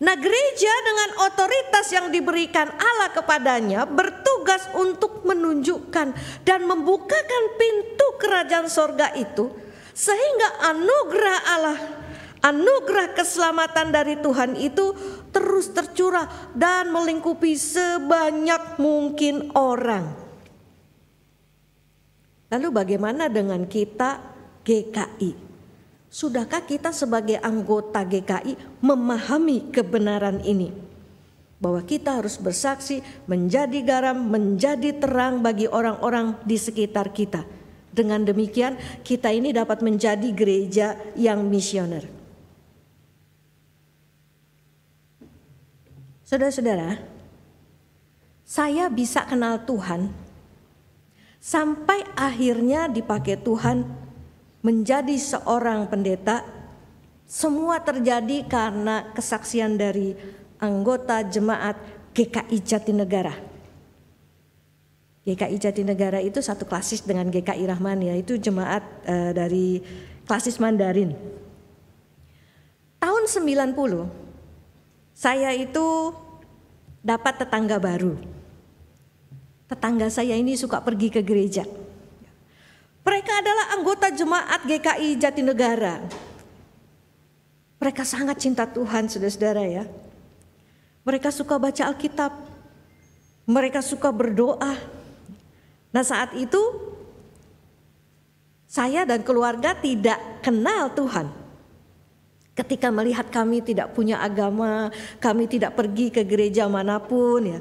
Nah, gereja dengan otoritas yang diberikan Allah kepadanya bertugas untuk menunjukkan dan membukakan pintu kerajaan sorga itu, sehingga anugerah Allah, anugerah keselamatan dari Tuhan itu terus tercurah dan melingkupi sebanyak mungkin orang. Lalu bagaimana dengan kita GKI? Sudahkah kita sebagai anggota GKI memahami kebenaran ini? Bahwa kita harus bersaksi, menjadi garam, menjadi terang bagi orang-orang di sekitar kita. Dengan demikian kita ini dapat menjadi gereja yang misioner. Saudara-saudara, saya bisa kenal Tuhan sampai akhirnya dipakai Tuhan menjadi seorang pendeta. Semua terjadi karena kesaksian dari anggota jemaat GKI Jatinegara. GKI Jatinegara itu satu klasis dengan GKI Rahmani, yaitu jemaat dari klasis Mandarin. Tahun 90 saya itu dapat tetangga baru. Tetangga saya ini suka pergi ke gereja. Mereka adalah anggota jemaat GKI Jatinegara. Mereka sangat cinta Tuhan, saudara-saudara ya. Mereka suka baca Alkitab. Mereka suka berdoa. Nah, saat itu saya dan keluarga tidak kenal Tuhan. Ketika melihat kami tidak punya agama, kami tidak pergi ke gereja manapun ya.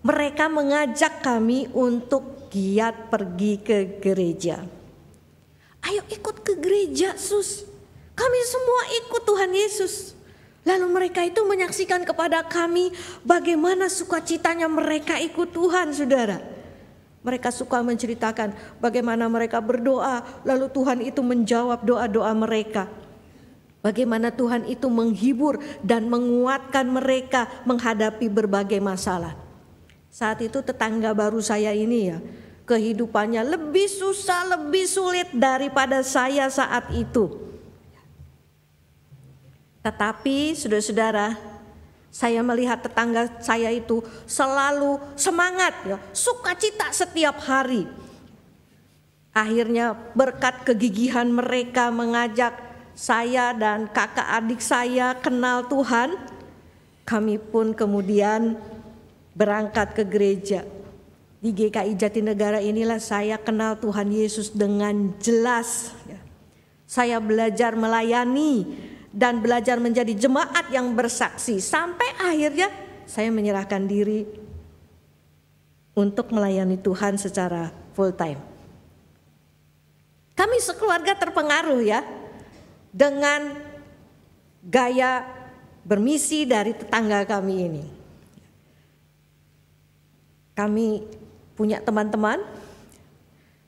Mereka mengajak kami untuk giat pergi ke gereja. Ayo ikut ke gereja, Sus. Kami semua ikut Tuhan Yesus. Lalu mereka itu menyaksikan kepada kami bagaimana sukacitanya mereka ikut Tuhan, saudara. Mereka suka menceritakan bagaimana mereka berdoa, lalu Tuhan itu menjawab doa-doa mereka. Bagaimana Tuhan itu menghibur dan menguatkan mereka menghadapi berbagai masalah. Saat itu tetangga baru saya ini ya, kehidupannya lebih susah, lebih sulit daripada saya saat itu. Tetapi saudara-saudara, saya melihat tetangga saya itu selalu semangat ya, sukacita setiap hari. Akhirnya berkat kegigihan mereka mengajak saya dan kakak adik saya kenal Tuhan, kami pun kemudian berangkat ke gereja. Di GKI Jatinegara inilah saya kenal Tuhan Yesus dengan jelas. Saya belajar melayani dan belajar menjadi jemaat yang bersaksi. Sampai akhirnya saya menyerahkan diri untuk melayani Tuhan secara full time. Kami sekeluarga terpengaruh ya dengan gaya bermisi dari tetangga kami ini. Kami punya teman-teman,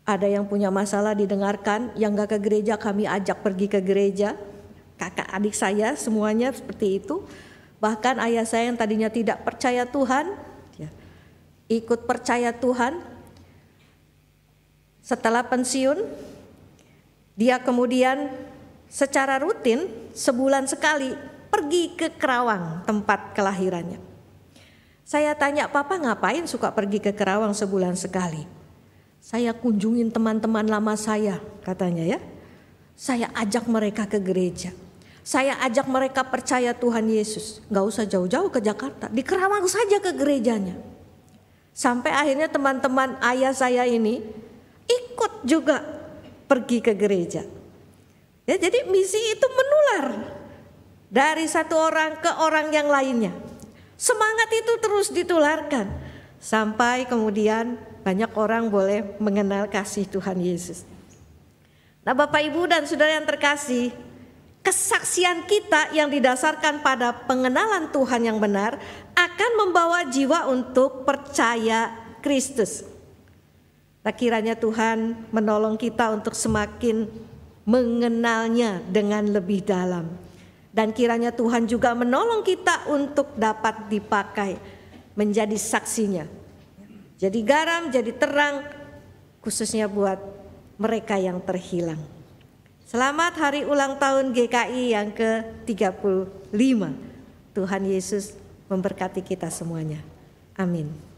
ada yang punya masalah didengarkan, yang gak ke gereja kami ajak pergi ke gereja. Kakak adik saya semuanya seperti itu. Bahkan ayah saya yang tadinya tidak percaya Tuhan, ya, ikut percaya Tuhan. Setelah pensiun, dia kemudian secara rutin sebulan sekali pergi ke Kerawang, tempat kelahirannya. Saya tanya, Papa ngapain suka pergi ke Kerawang sebulan sekali? Saya kunjungin teman-teman lama saya, katanya ya. Saya ajak mereka ke gereja. Saya ajak mereka percaya Tuhan Yesus. Gak usah jauh-jauh ke Jakarta, di Kerawang saja ke gerejanya. Sampai akhirnya teman-teman ayah saya ini ikut juga pergi ke gereja. Ya, jadi misi itu menular dari satu orang ke orang yang lainnya. Semangat itu terus ditularkan sampai kemudian banyak orang boleh mengenal kasih Tuhan Yesus. Nah, Bapak Ibu dan Saudara yang terkasih, kesaksian kita yang didasarkan pada pengenalan Tuhan yang benar akan membawa jiwa untuk percaya Kristus. Nah, kiranya Tuhan menolong kita untuk semakin mengenalnya dengan lebih dalam. Dan kiranya Tuhan juga menolong kita untuk dapat dipakai menjadi saksinya. Jadi garam, jadi terang, khususnya buat mereka yang terhilang. Selamat hari ulang tahun GKI yang ke-35. Tuhan Yesus memberkati kita semuanya. Amin.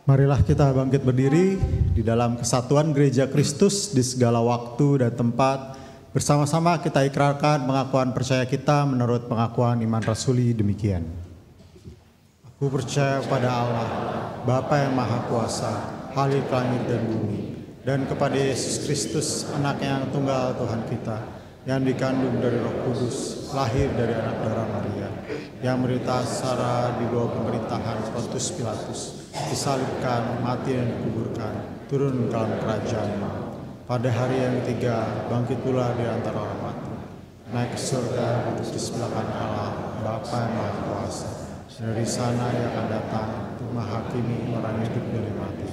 Marilah kita bangkit berdiri di dalam kesatuan Gereja Kristus di segala waktu dan tempat. Bersama-sama kita ikrarkan pengakuan percaya kita menurut pengakuan iman rasuli demikian. Aku percaya pada Allah, Bapa yang Maha Kuasa, Khalik langit dan bumi, dan kepada Yesus Kristus, Anaknya yang tunggal Tuhan kita, yang dikandung dari Roh Kudus, lahir dari anak darah Maria, yang menderita secara di bawah pemerintahan Pontius Pilatus, disalibkan, mati dan dikuburkan, turun ke dalam kerajaan. Pada hari yang ketiga, bangkit pula di antara orang mati, naik ke surga, duduk di sebelah kanan Allah, Bapa yang Maha Kuasa. Dari sana ia akan datang untuk menghakimi orang hidup dari mati.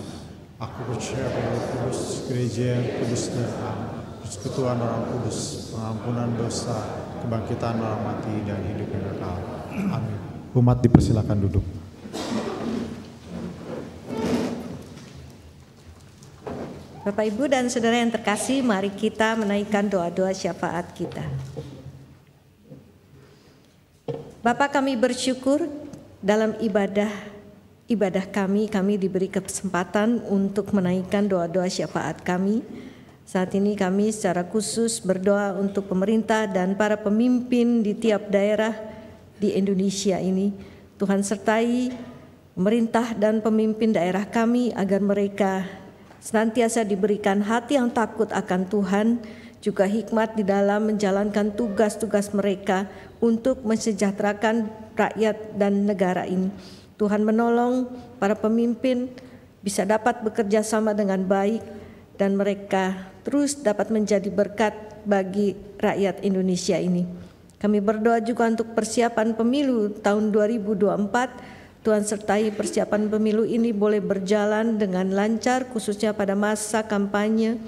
Aku percaya pada Roh Kudus, gereja yang kudus dan am, persekutuan orang kudus, pengampunan dosa, kebangkitan orang mati dan hidup yang kekal. Amin. Umat dipersilakan duduk. Bapak, Ibu, dan Saudara yang terkasih, mari kita menaikkan doa-doa syafaat kita. Bapa, kami bersyukur dalam ibadah kami diberi kesempatan untuk menaikkan doa-doa syafaat kami. Saat ini kami secara khusus berdoa untuk pemerintah dan para pemimpin di tiap daerah di Indonesia ini. Tuhan sertai pemerintah dan pemimpin daerah kami agar mereka senantiasa diberikan hati yang takut akan Tuhan, juga hikmat di dalam menjalankan tugas-tugas mereka untuk mensejahterakan rakyat dan negara ini. Tuhan menolong para pemimpin bisa dapat bekerja sama dengan baik dan mereka terus dapat menjadi berkat bagi rakyat Indonesia ini. Kami berdoa juga untuk persiapan pemilu tahun 2024. Tuhan sertai persiapan pemilu ini boleh berjalan dengan lancar, khususnya pada masa kampanye.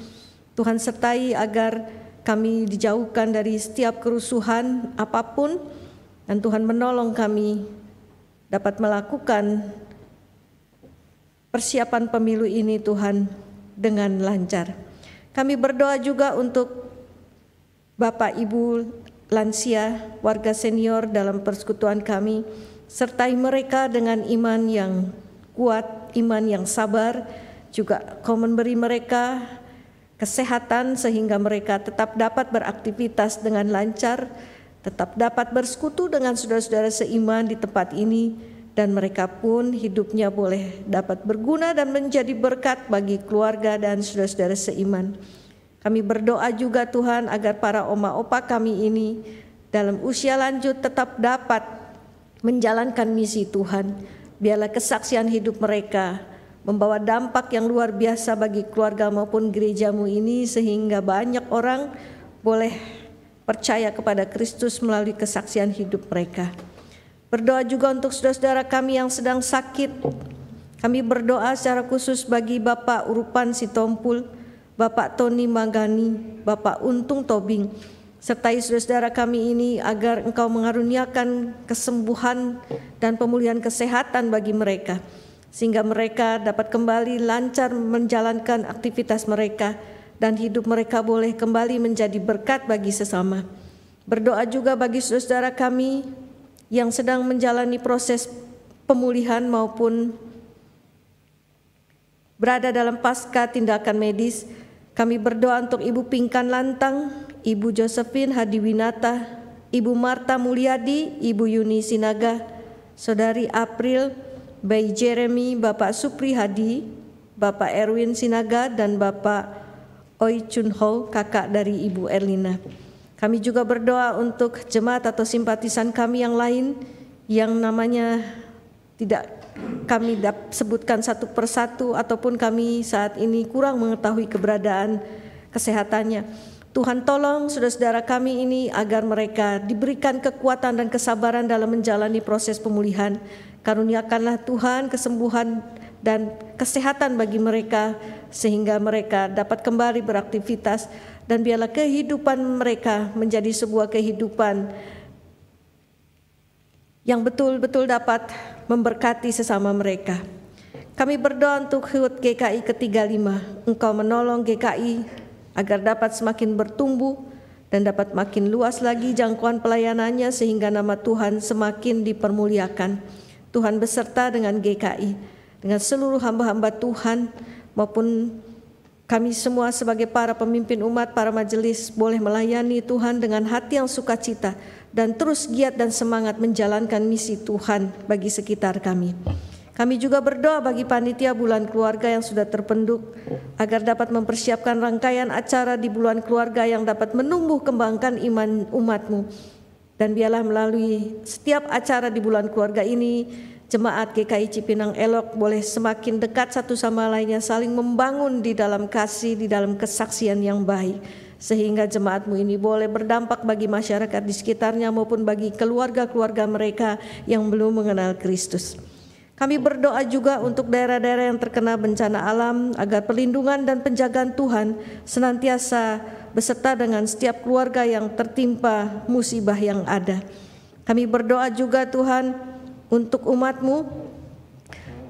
Tuhan sertai agar kami dijauhkan dari setiap kerusuhan apapun, dan Tuhan menolong kami dapat melakukan persiapan pemilu ini Tuhan dengan lancar. Kami berdoa juga untuk Bapak Ibu lansia, warga senior dalam persekutuan kami. Sertai mereka dengan iman yang kuat, iman yang sabar, juga Kau memberi mereka kesehatan sehingga mereka tetap dapat beraktivitas dengan lancar, tetap dapat bersekutu dengan saudara-saudara seiman di tempat ini, dan mereka pun hidupnya boleh dapat berguna dan menjadi berkat bagi keluarga dan saudara-saudara seiman. Kami berdoa juga Tuhan agar para oma opa kami ini dalam usia lanjut tetap dapat menjalankan misi Tuhan. Biarlah kesaksian hidup mereka membawa dampak yang luar biasa bagi keluarga maupun gerejamu ini, sehingga banyak orang boleh percaya kepada Kristus melalui kesaksian hidup mereka. Berdoa juga untuk saudara-saudara kami yang sedang sakit. Kami berdoa secara khusus bagi Bapak Urupan Sitompul, Bapak Tony Magani, Bapak Untung Tobing, sertai saudara-saudara kami ini agar Engkau mengaruniakan kesembuhan dan pemulihan kesehatan bagi mereka, sehingga mereka dapat kembali lancar menjalankan aktivitas mereka dan hidup mereka boleh kembali menjadi berkat bagi sesama. Berdoa juga bagi saudara-saudara kami yang sedang menjalani proses pemulihan maupun berada dalam pasca tindakan medis. Kami berdoa untuk Ibu Pingkan Lantang, Ibu Josephine Hadiwinata, Ibu Marta Mulyadi, Ibu Yuni Sinaga, Saudari April, Bayi Jeremy, Bapak Supri Hadi, Bapak Erwin Sinaga, dan Bapak Oi Chun Ho, kakak dari Ibu Erlina. Kami juga berdoa untuk jemaat atau simpatisan kami yang lain yang namanya tidak kami sebutkan satu persatu ataupun kami saat ini kurang mengetahui keberadaan kesehatannya. Tuhan tolong saudara-saudara kami ini agar mereka diberikan kekuatan dan kesabaran dalam menjalani proses pemulihan. Karuniakanlah Tuhan kesembuhan dan kesehatan bagi mereka sehingga mereka dapat kembali beraktivitas, dan biarlah kehidupan mereka menjadi sebuah kehidupan yang betul-betul dapat memberkati sesama mereka. Kami berdoa untuk HUT GKI ke-35. Engkau menolong GKI agar dapat semakin bertumbuh dan dapat makin luas lagi jangkauan pelayanannya sehingga nama Tuhan semakin dipermuliakan. Tuhan beserta dengan GKI. dengan seluruh hamba-hamba Tuhan maupun kami semua sebagai para pemimpin umat, para majelis boleh melayani Tuhan dengan hati yang sukacita dan terus giat dan semangat menjalankan misi Tuhan bagi sekitar kami. Kami juga berdoa bagi panitia bulan keluarga yang sudah terpenduk agar dapat mempersiapkan rangkaian acara di bulan keluarga yang dapat menumbuh kembangkan iman umat-Mu. Dan biarlah melalui setiap acara di bulan keluarga ini, Jemaat GKI Cipinang Elok boleh semakin dekat satu sama lainnya, saling membangun di dalam kasih, di dalam kesaksian yang baik. Sehingga jemaat-Mu ini boleh berdampak bagi masyarakat di sekitarnya maupun bagi keluarga-keluarga mereka yang belum mengenal Kristus. Kami berdoa juga untuk daerah-daerah yang terkena bencana alam agar perlindungan dan penjagaan Tuhan senantiasa beserta dengan setiap keluarga yang tertimpa musibah yang ada. Kami berdoa juga Tuhan untuk umat-Mu,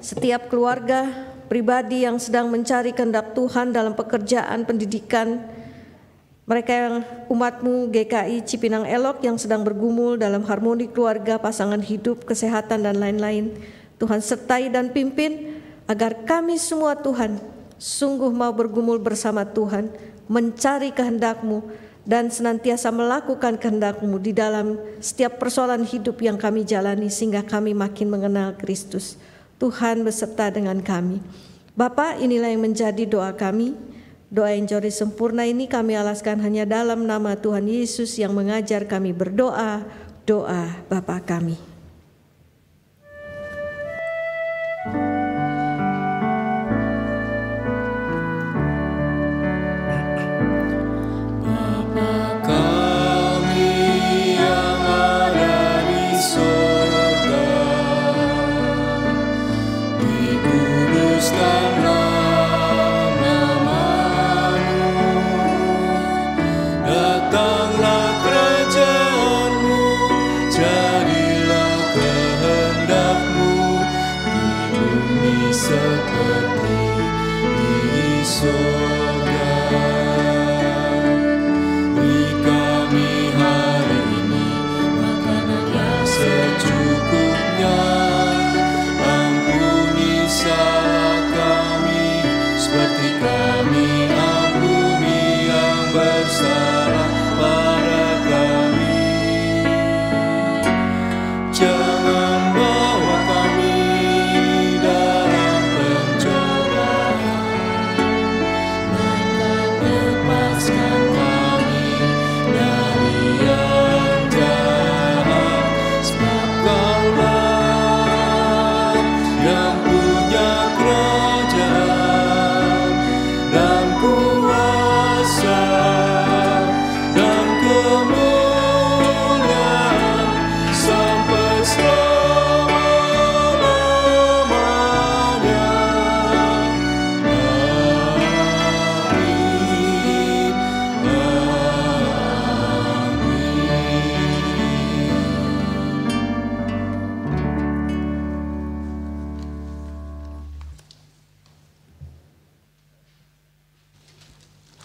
setiap keluarga pribadi yang sedang mencari kehendak Tuhan dalam pekerjaan, pendidikan, mereka yang umat-Mu GKI Cipinang Elok yang sedang bergumul dalam harmoni keluarga, pasangan hidup, kesehatan dan lain-lain. Tuhan sertai dan pimpin agar kami semua Tuhan sungguh mau bergumul bersama Tuhan, mencari kehendak-Mu dan senantiasa melakukan kehendak-Mu di dalam setiap persoalan hidup yang kami jalani sehingga kami makin mengenal Kristus. Tuhan beserta dengan kami. Bapa, inilah yang menjadi doa kami. Doa yang jauh sempurna ini kami alaskan hanya dalam nama Tuhan Yesus yang mengajar kami berdoa, doa Bapa kami.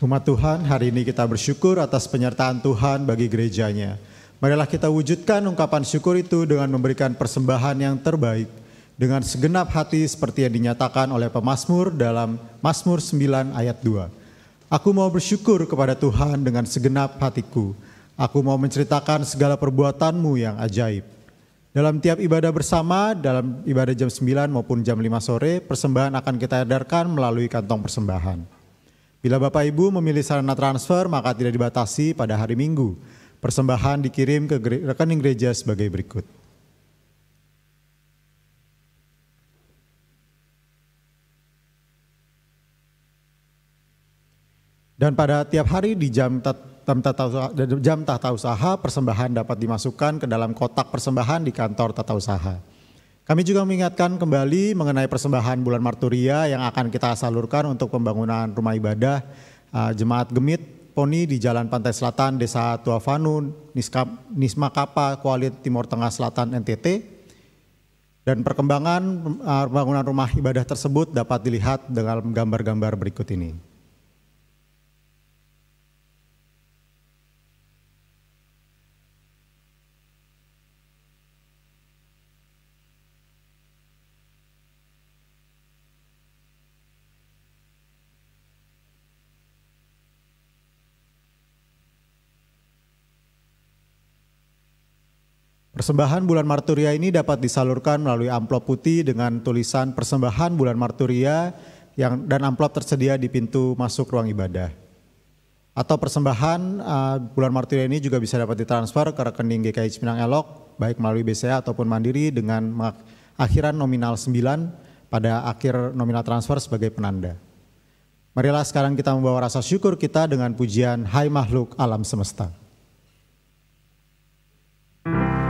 Umat Tuhan, hari ini kita bersyukur atas penyertaan Tuhan bagi gerejanya. Marilah kita wujudkan ungkapan syukur itu dengan memberikan persembahan yang terbaik, dengan segenap hati seperti yang dinyatakan oleh pemazmur dalam Mazmur 9 ayat 2. Aku mau bersyukur kepada Tuhan dengan segenap hatiku. Aku mau menceritakan segala perbuatan-Mu yang ajaib. Dalam tiap ibadah bersama, dalam ibadah jam 9 maupun jam 5 sore, persembahan akan kita edarkan melalui kantong persembahan. Bila Bapak Ibu memilih sarana transfer, maka tidak dibatasi pada hari Minggu. Persembahan dikirim ke rekening gereja sebagai berikut. Dan pada tiap hari di jam tata usaha, persembahan dapat dimasukkan ke dalam kotak persembahan di kantor tata usaha. Kami juga mengingatkan kembali mengenai persembahan bulan Marturia yang akan kita salurkan untuk pembangunan rumah ibadah Jemaat Gemit Poni di Jalan Pantai Selatan, Desa Tuavanu, Nismakapa, Kuala Timur Tengah Selatan, NTT. Dan perkembangan pembangunan rumah ibadah tersebut dapat dilihat dengan gambar-gambar berikut ini. Persembahan bulan marturia ini dapat disalurkan melalui amplop putih dengan tulisan persembahan bulan marturia dan amplop tersedia di pintu masuk ruang ibadah. Atau persembahan bulan marturia ini juga bisa dapat ditransfer ke rekening GKI Cipinang Elok, baik melalui BCA ataupun mandiri dengan akhiran nominal 9 pada akhir nominal transfer sebagai penanda. Marilah sekarang kita membawa rasa syukur kita dengan pujian Hai Makhluk Alam Semesta. Haleluya,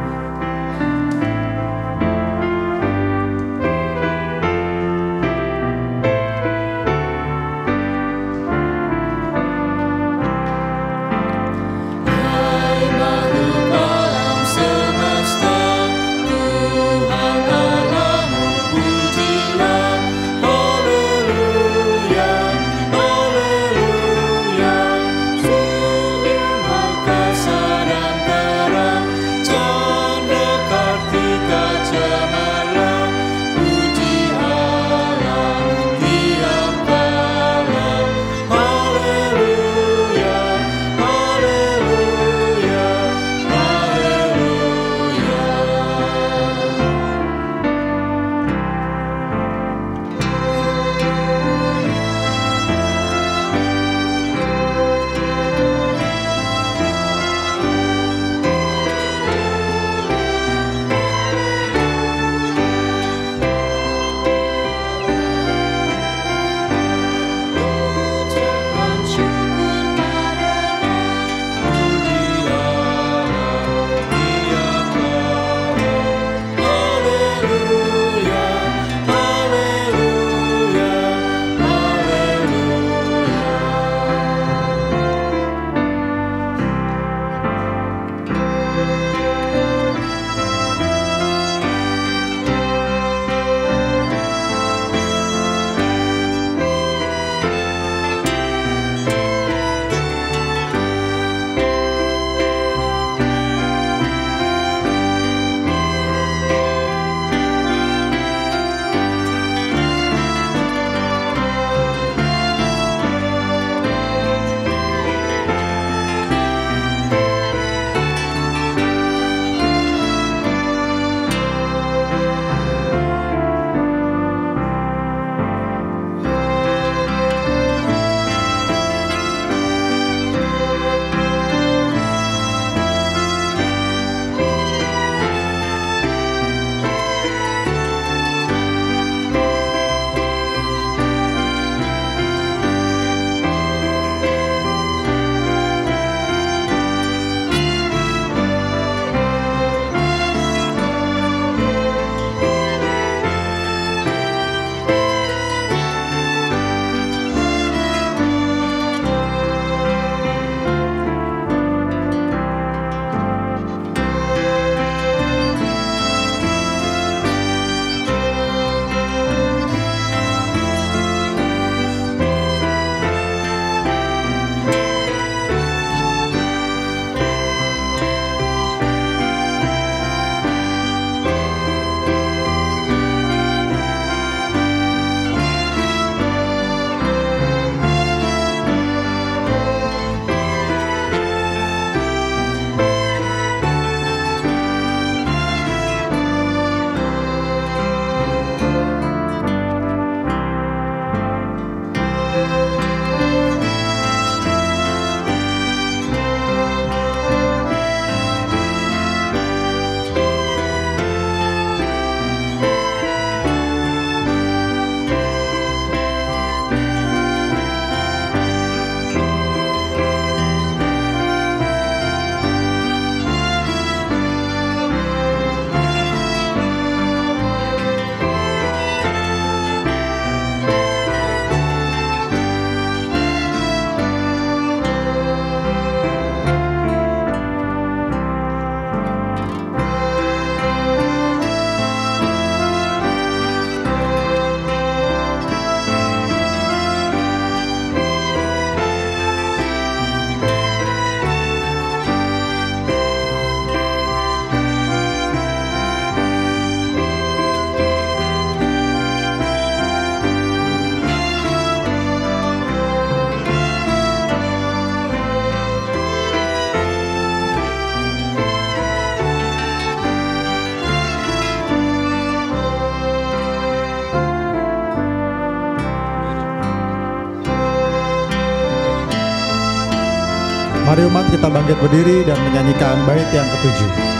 Mari umat kita bangkit berdiri dan menyanyikan bait yang ke-7.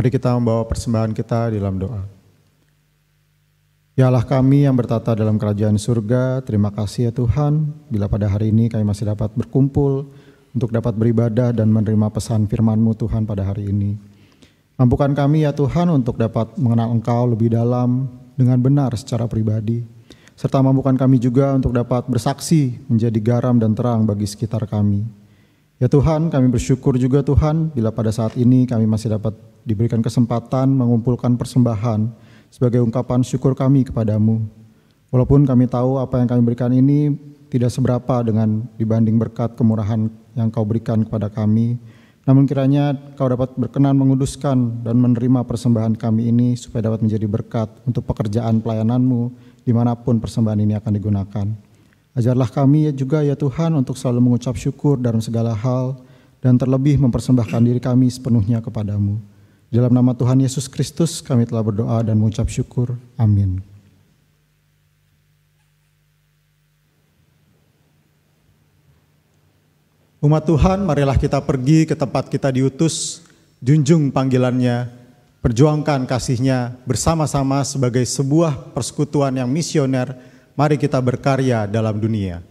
Mari kita membawa persembahan kita dalam doa. Ya Allah kami yang bertata dalam kerajaan surga, terima kasih ya Tuhan, bila pada hari ini kami masih dapat berkumpul untuk dapat beribadah dan menerima pesan firman-Mu Tuhan pada hari ini. Mampukan kami ya Tuhan untuk dapat mengenal Engkau lebih dalam dengan benar secara pribadi, serta mampukan kami juga untuk dapat bersaksi menjadi garam dan terang bagi sekitar kami. Ya Tuhan, kami bersyukur juga Tuhan, bila pada saat ini kami masih dapat diberikan kesempatan mengumpulkan persembahan sebagai ungkapan syukur kami kepadamu. Walaupun kami tahu apa yang kami berikan ini tidak seberapa dengan dibanding berkat kemurahan yang Kau berikan kepada kami, namun kiranya Kau dapat berkenan menguduskan dan menerima persembahan kami ini supaya dapat menjadi berkat untuk pekerjaan pelayanan-Mu dimanapun persembahan ini akan digunakan. Ajarlah kami juga ya Tuhan untuk selalu mengucap syukur dalam segala hal dan terlebih mempersembahkan diri kami sepenuhnya kepadamu. Dalam nama Tuhan Yesus Kristus kami telah berdoa dan mengucap syukur. Amin. Umat Tuhan, marilah kita pergi ke tempat kita diutus, junjung panggilannya, perjuangkan kasihnya bersama-sama sebagai sebuah persekutuan yang misioner. Mari kita berkarya dalam dunia.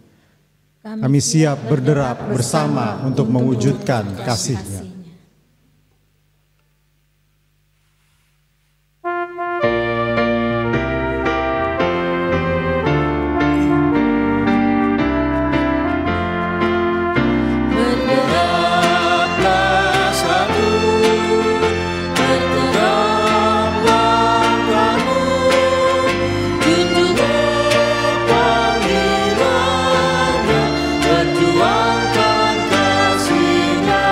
Kami siap berderap bersama untuk mewujudkan kasih-Nya. Perjuangkan kasih-Nya.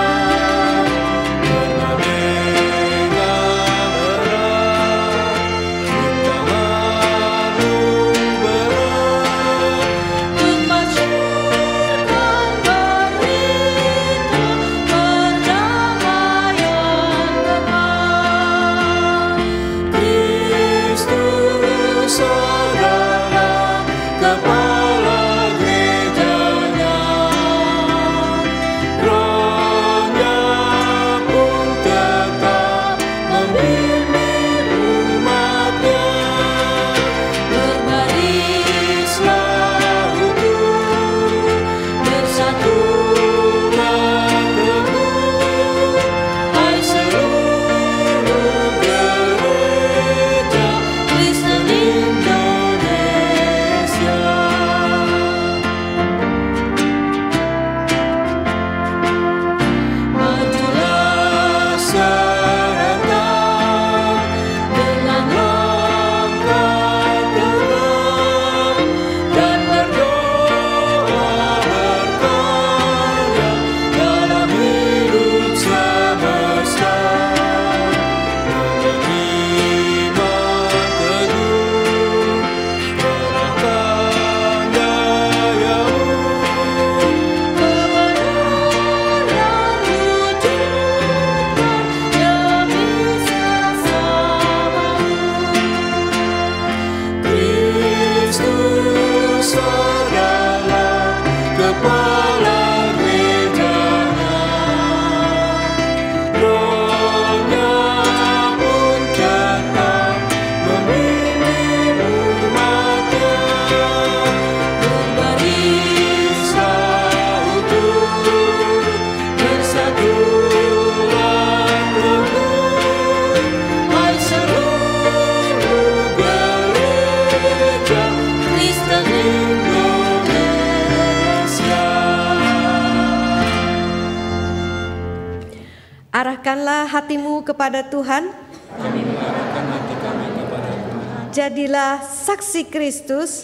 Arahkanlah hatimu kepada Tuhan. Kami mengarahkan hati kami kepada Tuhan. Jadilah saksi Kristus.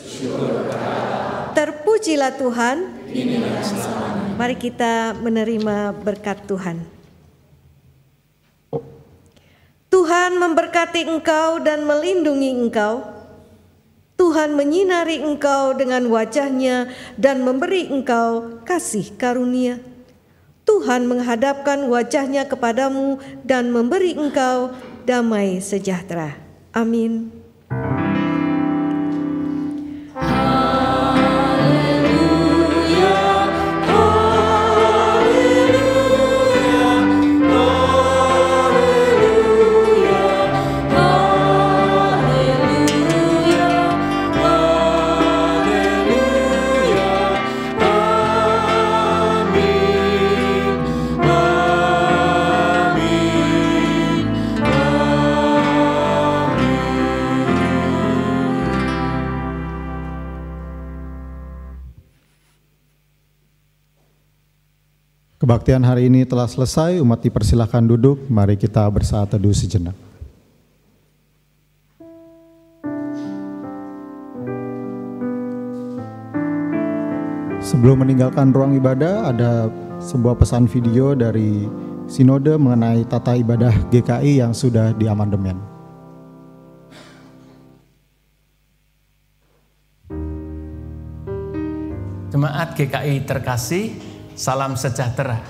Terpujilah Tuhan. Mari kita menerima berkat Tuhan. Tuhan memberkati engkau dan melindungi engkau. Tuhan menyinari engkau dengan wajah-Nya dan memberi engkau kasih karunia. Tuhan menghadapkan wajah-Nya kepadamu dan memberi engkau damai sejahtera. Amin. Kebaktian hari ini telah selesai, umat dipersilahkan duduk, mari kita bersaat teduh sejenak. Sebelum meninggalkan ruang ibadah, ada sebuah pesan video dari Sinode mengenai tata ibadah GKI yang sudah diamandemen. Jemaat GKI terkasih, salam sejahtera.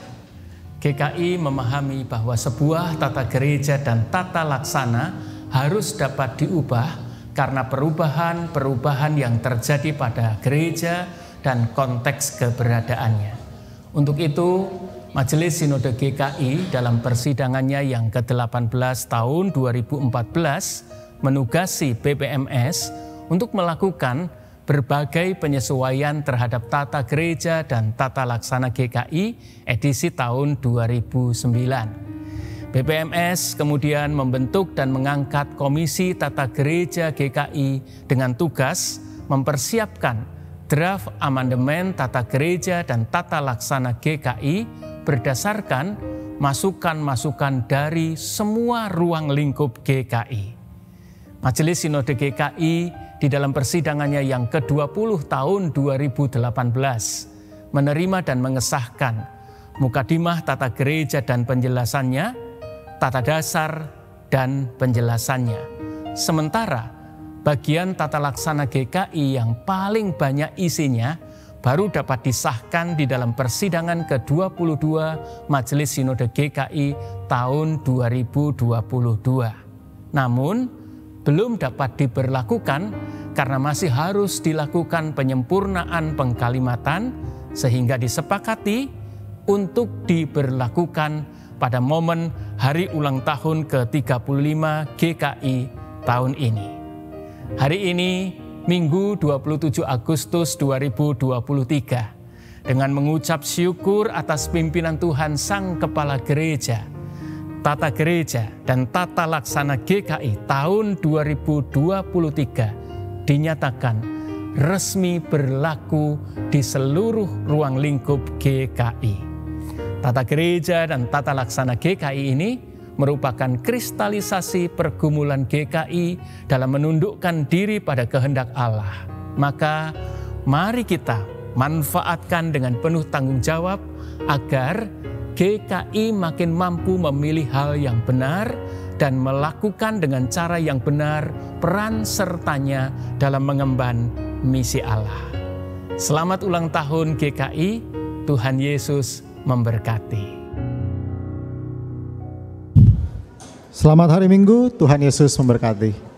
GKI memahami bahwa sebuah tata gereja dan tata laksana harus dapat diubah karena perubahan-perubahan yang terjadi pada gereja dan konteks keberadaannya. Untuk itu, Majelis Sinode GKI dalam persidangannya yang ke-18 tahun 2014 menugasi BPMS untuk melakukan berbagai penyesuaian terhadap tata gereja dan tata laksana GKI edisi tahun 2009. BPMS kemudian membentuk dan mengangkat Komisi Tata Gereja GKI dengan tugas mempersiapkan draft amandemen tata gereja dan tata laksana GKI berdasarkan masukan-masukan dari semua ruang lingkup GKI. Majelis Sinode GKI di dalam persidangannya yang ke-20 tahun 2018 menerima dan mengesahkan mukadimah tata gereja dan penjelasannya, tata dasar dan penjelasannya. Sementara bagian tata laksana GKI yang paling banyak isinya baru dapat disahkan di dalam persidangan ke-22 Majelis Sinode GKI tahun 2022. Namun belum dapat diberlakukan karena masih harus dilakukan penyempurnaan pengkalimatan sehingga disepakati untuk diberlakukan pada momen hari ulang tahun ke-35 GKI tahun ini. Hari ini Minggu 27 Agustus 2023 dengan mengucap syukur atas pimpinan Tuhan Sang Kepala Gereja, Tata Gereja dan Tata Laksana GKI tahun 2023 dinyatakan resmi berlaku di seluruh ruang lingkup GKI. Tata Gereja dan Tata Laksana GKI ini merupakan kristalisasi pergumulan GKI dalam menundukkan diri pada kehendak Allah. Maka mari kita manfaatkan dengan penuh tanggung jawab agar GKI makin mampu memilih hal yang benar dan melakukan dengan cara yang benar peran sertanya dalam mengemban misi Allah. Selamat ulang tahun GKI, Tuhan Yesus memberkati. Selamat hari Minggu, Tuhan Yesus memberkati.